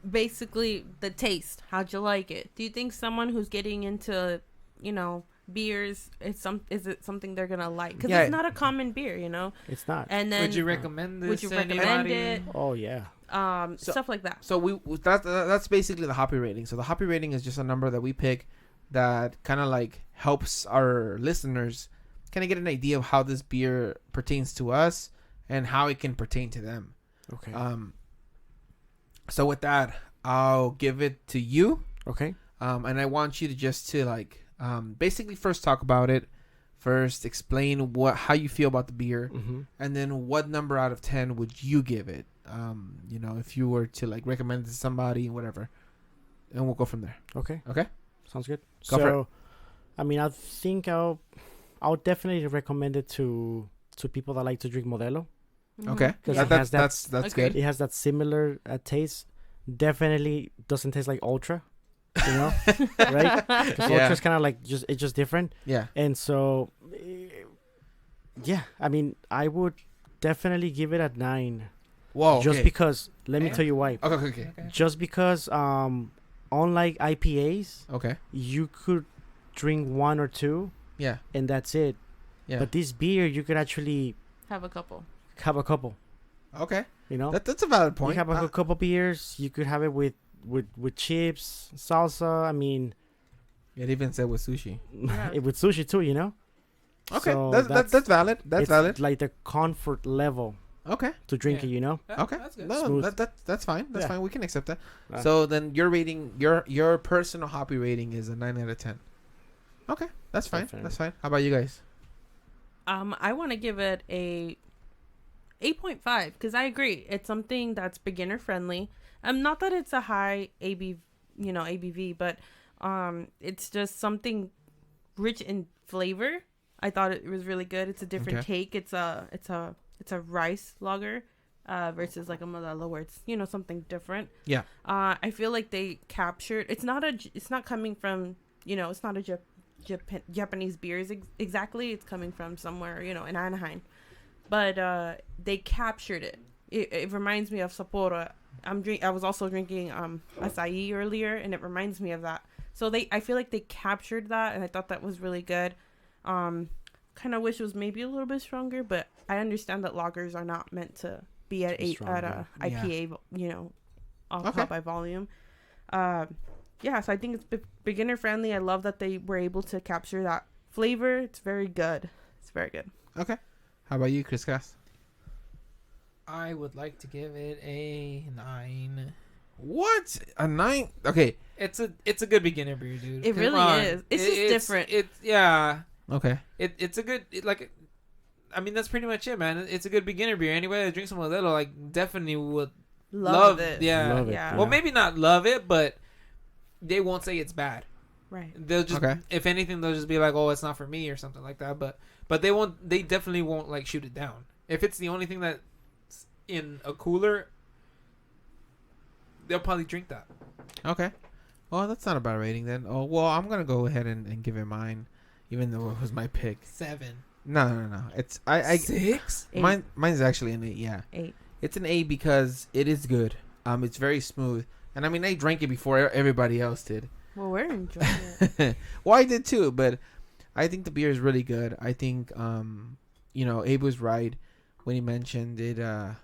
Basically, the taste. How'd you like it? Do you think someone who's getting into, beers, is it something they're gonna like? Because Yeah. it's not a common beer, It's not. And then Would you recommend this? would you to recommend anybody? it? Oh yeah. So- Stuff like that. So that's basically the hoppy rating. So the hoppy rating is just a number that we pick that kind of like helps our listeners kind of get an idea of how this beer pertains to us and how it can pertain to them. Okay. So with that, I'll give it to you. Okay. And I want you to just to like basically first talk about it First, explain how you feel about the beer, Mm-hmm. and then what number out of 10 would you give it? You know, if you were to like recommend it to somebody, whatever, and we'll go from there. Okay. Okay. Sounds good. Go for So, I mean, I think I'll definitely recommend it to people that like to drink Modelo. Okay. 'Cause Yeah. it has that- That's Agreed. good. It has that similar taste. Definitely doesn't taste like Ultra, you know, right? Because Yeah. Ultra's kind of like it's just different. Yeah. And so, yeah, I mean, I would definitely give it a 9. Whoa. Just okay. because, let me Okay. tell you why. Okay. Just because, unlike IPAs, Okay. you could drink 1 or 2 Yeah. and that's it. Yeah. But this beer, you could actually Have a couple. have a couple. Okay. You know, That's a valid point. you have a couple beers. You could have it with chips, salsa. I mean, It even said with sushi. Yeah. with sushi too. You know. Okay. So That's valid. That's it's valid. Like the comfort level Okay. to drink Yeah. it. You know. Okay. That's good. No, Smooth. that's fine. That's Yeah. fine. We can accept that. Uh, So then your rating, your personal hoppy rating is a 9 out of 10. Okay, that's fine. Definitely. That's fine. How about you guys? I want to give it a 8.5 because I agree. It's something that's beginner friendly. Not that it's a high ABV, but it's just something rich in flavor. I thought it was really good. It's a different Okay. take. It's a rice lager versus like a Modelo where it's something different. Yeah. I feel like they captured. It's not coming from it's not a Japanese beers exactly. It's coming from somewhere in Anaheim, but they captured it. It reminds me of Sapporo. I was also drinking acai earlier, and it reminds me of that. So I feel like they captured that, and I thought that was really good. Kind of wish it was maybe a little bit stronger, but I understand that lagers are not meant to be at a IPA, alcohol by volume. Yeah, so I think it's beginner friendly. I love that they were able to capture that flavor. It's very good. It's very good. Okay. How about you, Chris Cass? I would like to give it a 9. What? A 9? Okay. It's a good beginner beer, dude. It Come really on. is. It's just different. Okay. It's a good I mean, that's pretty much it, man. It's a good beginner beer. Anybody that drinks some Modelo, like, definitely would Love it. Yeah. Love it, Yeah. Well, maybe not love it, but they won't say it's bad. Right. They'll just, Okay. if anything, they'll just be like, "Oh, it's not for me" or something like that. But they won't. They definitely won't like shoot it down. If it's the only thing that's in a cooler, they'll probably drink that. Okay. Well, that's not a bad rating then. Oh, well, I'm going to go ahead and give it mine, even though it was my pick. 7. No. It's, I 6. mine's actually an 8, yeah. 8. It's an A because it is good. It's very smooth. And I mean, I drank it before everybody else did. Well, we're enjoying it. Well, I did too, but I think the beer is really good. I think, Abe was right when he mentioned it, Well,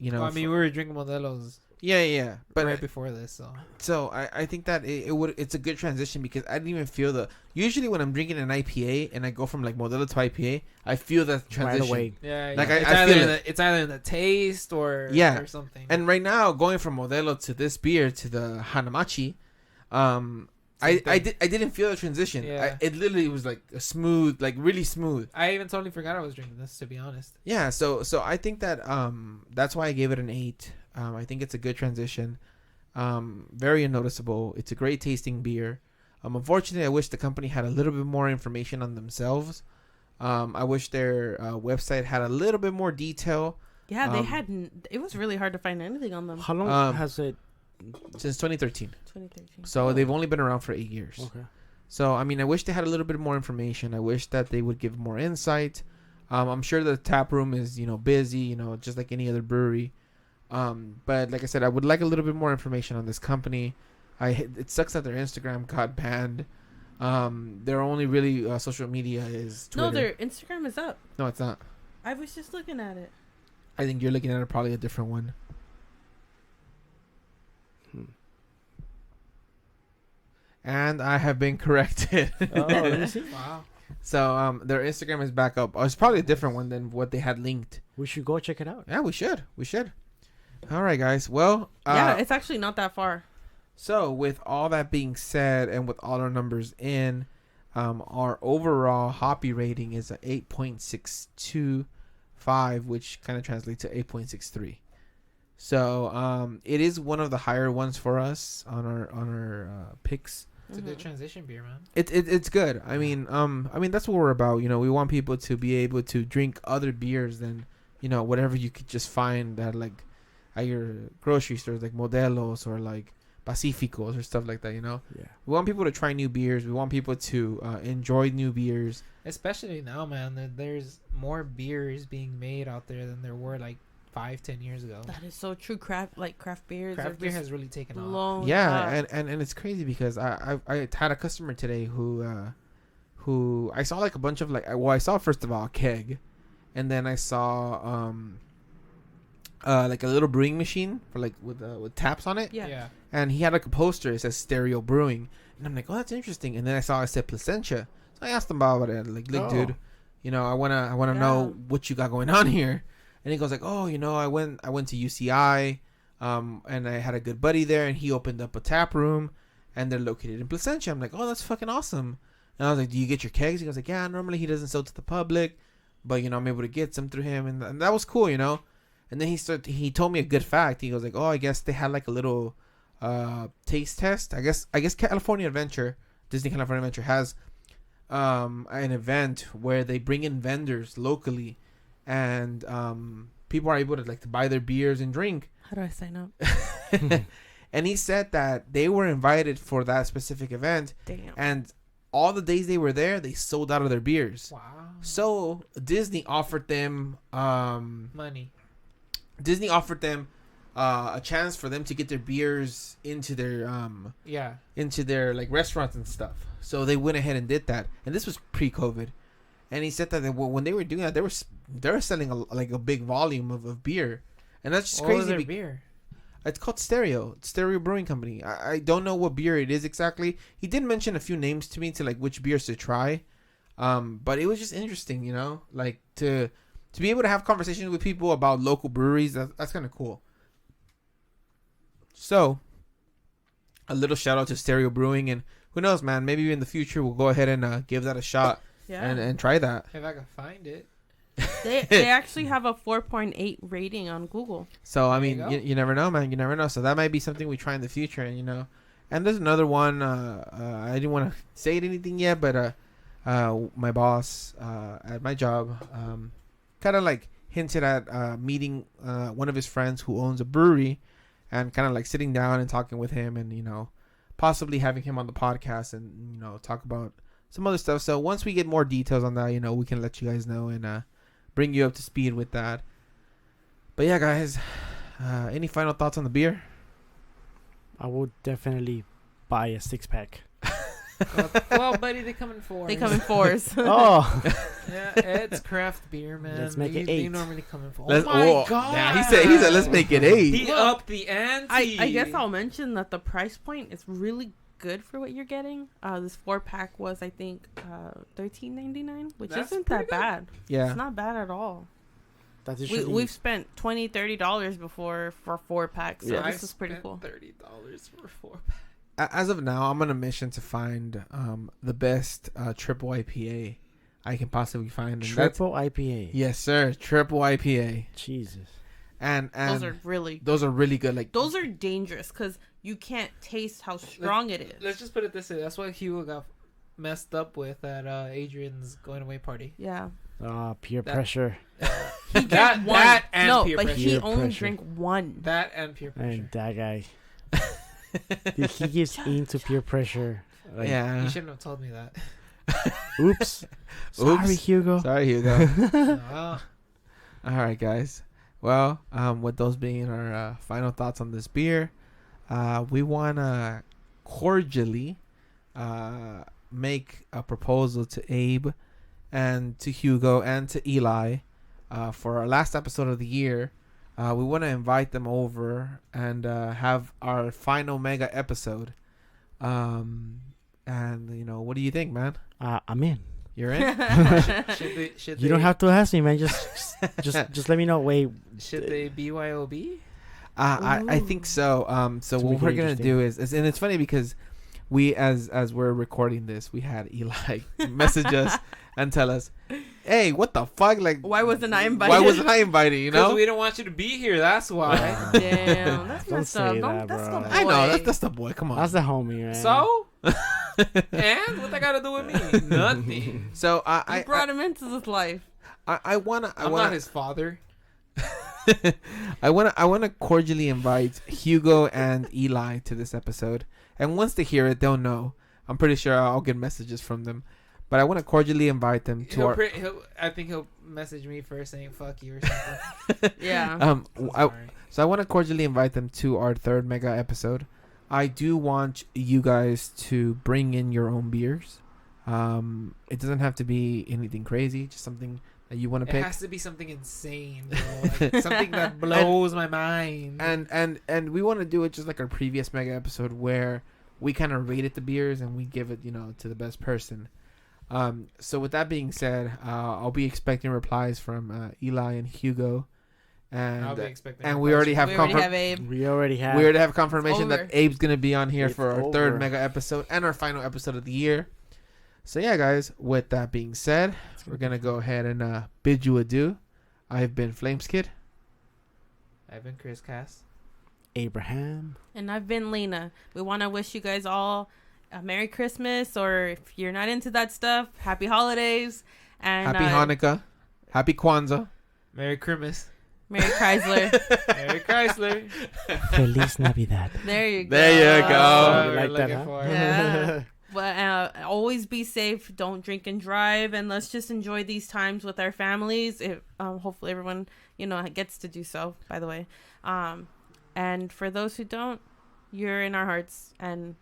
I mean, we were drinking Modelo's yeah. But right before this, so I think that it's a good transition because I didn't even feel usually when I'm drinking an IPA and I go from like Modelo to IPA, I feel that transition. Right away. yeah. Like, it's I either feel in it. it's either in the taste or Yeah. or something. And right now, going from Modelo to this beer to the Hanamachi, I didn't feel the transition. Yeah. It literally was like a smooth, like really smooth. I even totally forgot I was drinking this, to be honest. Yeah, so I think that that's why I gave it an 8. I think it's a good transition. Very unnoticeable. It's a great tasting beer. Unfortunately, I wish the company had a little bit more information on themselves. I wish their website had a little bit more detail. Yeah, they hadn't. It was really hard to find anything on them. How long has it? Since 2013. 2013. So they've only been around for 8 years. Okay. So, I mean, I wish they had a little bit more information. I wish that they would give more insight. I'm sure the tap room is, busy, just like any other brewery. But like I said, I would like a little bit more information on this company. It sucks that their Instagram got banned. Their only really social media is Twitter. No, their Instagram is up. No, it's not. I was just looking at it. I think you're looking at probably a different one. And I have been corrected. Oh, let me see. Wow. So their Instagram is back up. Oh, it's probably a different one than what they had linked. We should go check it out. Yeah, we should. All right, guys. Well, Yeah, it's actually not that far. so with all that being said, and with all our numbers in, our overall hoppy rating is a 8.625, which kind of translates to 8.63. So it is one of the higher ones for us on our picks. It's a good transition beer, man. It's good. I mean that's what we're about. You know, we want people to be able to drink other beers than, you know, whatever you could just find at like at your grocery stores, like Modelos or like Pacificos or stuff like that. You know, Yeah. we want people to try new beers. We want people to enjoy new beers. Especially now, man, that there's more beers being made out there than there were like 5-10 years ago. That is so true. Craft beers. Craft beer has really taken off. blown Yeah, up. and it's crazy because I had a customer today who I saw like a bunch of I saw first of all a keg, and then I saw like a little brewing machine for like with taps on it. Yeah. And he had like a poster. It says Stereo Brewing, and I'm like, oh, that's interesting. And then I saw it said Placentia, so I asked him about it. Like, look, dude, you know, I wanna know what you got going on here. And he goes like, oh, you know, I went to UCI, and I had a good buddy there, and he opened up a tap room, and they're located in Placentia. I'm like, oh, that's fucking awesome. And I was like, do you get your kegs? He goes like, yeah, normally he doesn't sell to the public, but you know, I'm able to get some through him, and that was cool, you know. And then he told me a good fact. He goes like, oh, I guess they had like a little taste test. I guess Disney California Adventure has an event where they bring in vendors locally, and people are able to like to buy their beers and drink. How do I sign up? And he said that they were invited for that specific event, Damn. and all the days they were there, they sold out of their beers. Wow. So Disney offered them Money. a chance for them to get their beers into their like restaurants and stuff. So they went ahead and did that, and this was pre-COVID. And he said that when they were doing that, they were selling a big volume of beer, and that's just What was crazy. their beer? It's called Stereo Brewing Company. I don't know what beer it is exactly. He did mention a few names to me to like which beers to try, but it was just interesting, you know, like to be able to have conversations with people about local breweries. That's kind of cool. So, a little shout out to Stereo Brewing, and who knows, man? Maybe in the future we'll go ahead and give that a shot. Yeah. And try that. If I can find it. They actually have a 4.8 rating on Google. So I There you mean, go. you never know, man. You never know. So that might be something we try in the future, and you know. And there's another one. I didn't want to say anything yet, but my boss at my job kind of like hinted at meeting one of his friends who owns a brewery, and kind of like sitting down and talking with him, and you know, possibly having him on the podcast, and you know, talk about some other stuff. So once we get more details on that, you know, we can let you guys know and bring you up to speed with that. But yeah, guys, any final thoughts on the beer? I would definitely buy a 6-pack. Well, buddy, they come in fours. They come in fours. Oh, Yeah, it's craft beer, man. Let's make it They 8. normally come in 4. Let's- Oh my oh, god! yeah, he said let's make it 8. He upped the ante. I guess I'll mention that the price point is really good for what you're getting. This 4-pack was, I think, $13.99, which That's isn't pretty that good. bad. Yeah. It's not bad at all. that's We, usually we've spent $20-$30 before for 4-packs, so Yeah. this is pretty cool. $30 for 4. As of now, I'm on a mission to find the best triple IPA I can possibly find. And triple IPA. yes, sir, triple IPA. Jesus. And Those are really good. Like those are dangerous because you can't taste how strong it is. Let's just put it this way. That's what Hugo got messed up with at Adrian's going away party. Yeah. Peer That- pressure. He drank That- one. that and no, peer but pressure. he Peer only pressure. drank one. That and peer pressure. And that guy. Dude, he gives into peer pressure. Like, yeah. You shouldn't have told me that. Oops. Sorry, Hugo. Sorry, Hugo. Well, All right, guys. Well, with those being our final thoughts on this beer, we want to cordially make a proposal to Abe and to Hugo and to Eli for our last episode of the year. We want to invite them over and have our final mega episode. And, you know, what do you think, man? I'm in. You're in? should You don't have to ask me, man. Just let me know. Wait. Should they BYOB? I think so. So It's what really we're gonna interesting. do is, and it's funny because we as we're recording this, we had Eli message us and tell us, "Hey, what the fuck? Like, Why wasn't I invited? why wasn't I invited? You Because know, we don't want you to be here. That's why. Damn, that's Don't messed up. say Don't, that, that's bro. the I know boy. that's the boy. Come on. That's the homie, man. So, and what that got to do with me? Nothing. So You brought him into this life. I wanna I'm not his father. I wanna cordially invite Hugo and Eli to this episode, and once they hear it, they'll know. I'm pretty sure I'll get messages from them, but I want to cordially invite them to our. I think he'll message me first saying "fuck you" or something. Yeah. So I want to cordially invite them to our third mega episode. I do want you guys to bring in your own beers. It doesn't have to be anything crazy, just something that you want to It pick. has to be something insane, bro. Like, something that blows my mind. And we want to do it just like our previous mega episode where we kind of rated the beers and we give it, to the best person. So with that being said, I'll be expecting replies from Eli and Hugo, I'll be and expecting. we already have we already have Abe. We already have. we already have confirmation It's that over. Abe's gonna be on here It's for our over. third mega episode and our final episode of the year. So yeah, guys. With that being said, we're gonna go ahead and bid you adieu. I've been Flameskid. I've been Chris Cass. Abraham. And I've been Lena. We want to wish you guys all a Merry Christmas, or if you're not into that stuff, Happy Holidays. And Happy Hanukkah. Happy Kwanzaa. Merry Christmas. Merry Chrysler. Merry Chrysler. Feliz Navidad. There you go. There you go. That's what You we're like that, looking huh? for. Yeah. But always be safe. Don't drink and drive, and let's just enjoy these times with our families. Hopefully, everyone gets to do so. By the way, and for those who don't, you're in our hearts, and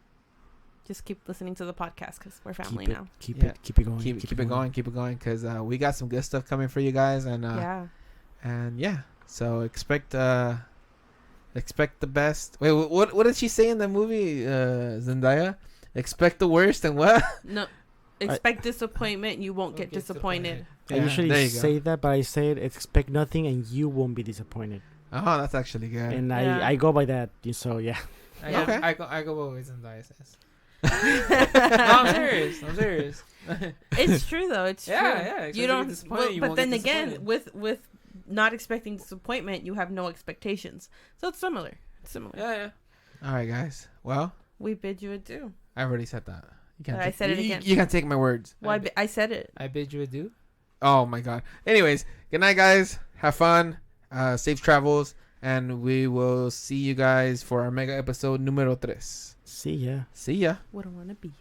just keep listening to the podcast because we're family now. Keep Yeah. it going. Keep it going. Keep it going. Because we got some good stuff coming for you guys, and Yeah. So expect the best. Wait, what did she say in the movie? Zendaya. Expect the worst and what? No, expect disappointment. You won't get Get disappointed. I Yeah, there usually you go. say that, but I say it, expect nothing and you won't be disappointed. Oh, that's actually good. And Yeah. I go by that. So yeah. Okay. I go always in Zendaya says. No, I'm serious. It's true though. It's Yeah, true. yeah, expect You to be don't. disappointed, you But won't then get again, disappointed. with not expecting disappointment, you have no expectations. So it's similar. Yeah. All right, guys. Well, We bid you adieu. I already said that. You can't. I said it again. You can't take my words. Well, I said it. I bid you adieu. Oh my god. Anyways, good night, guys. Have fun. Safe travels, and we will see you guys for our mega episode numero 3. See ya. See ya. Wouldn't want to be.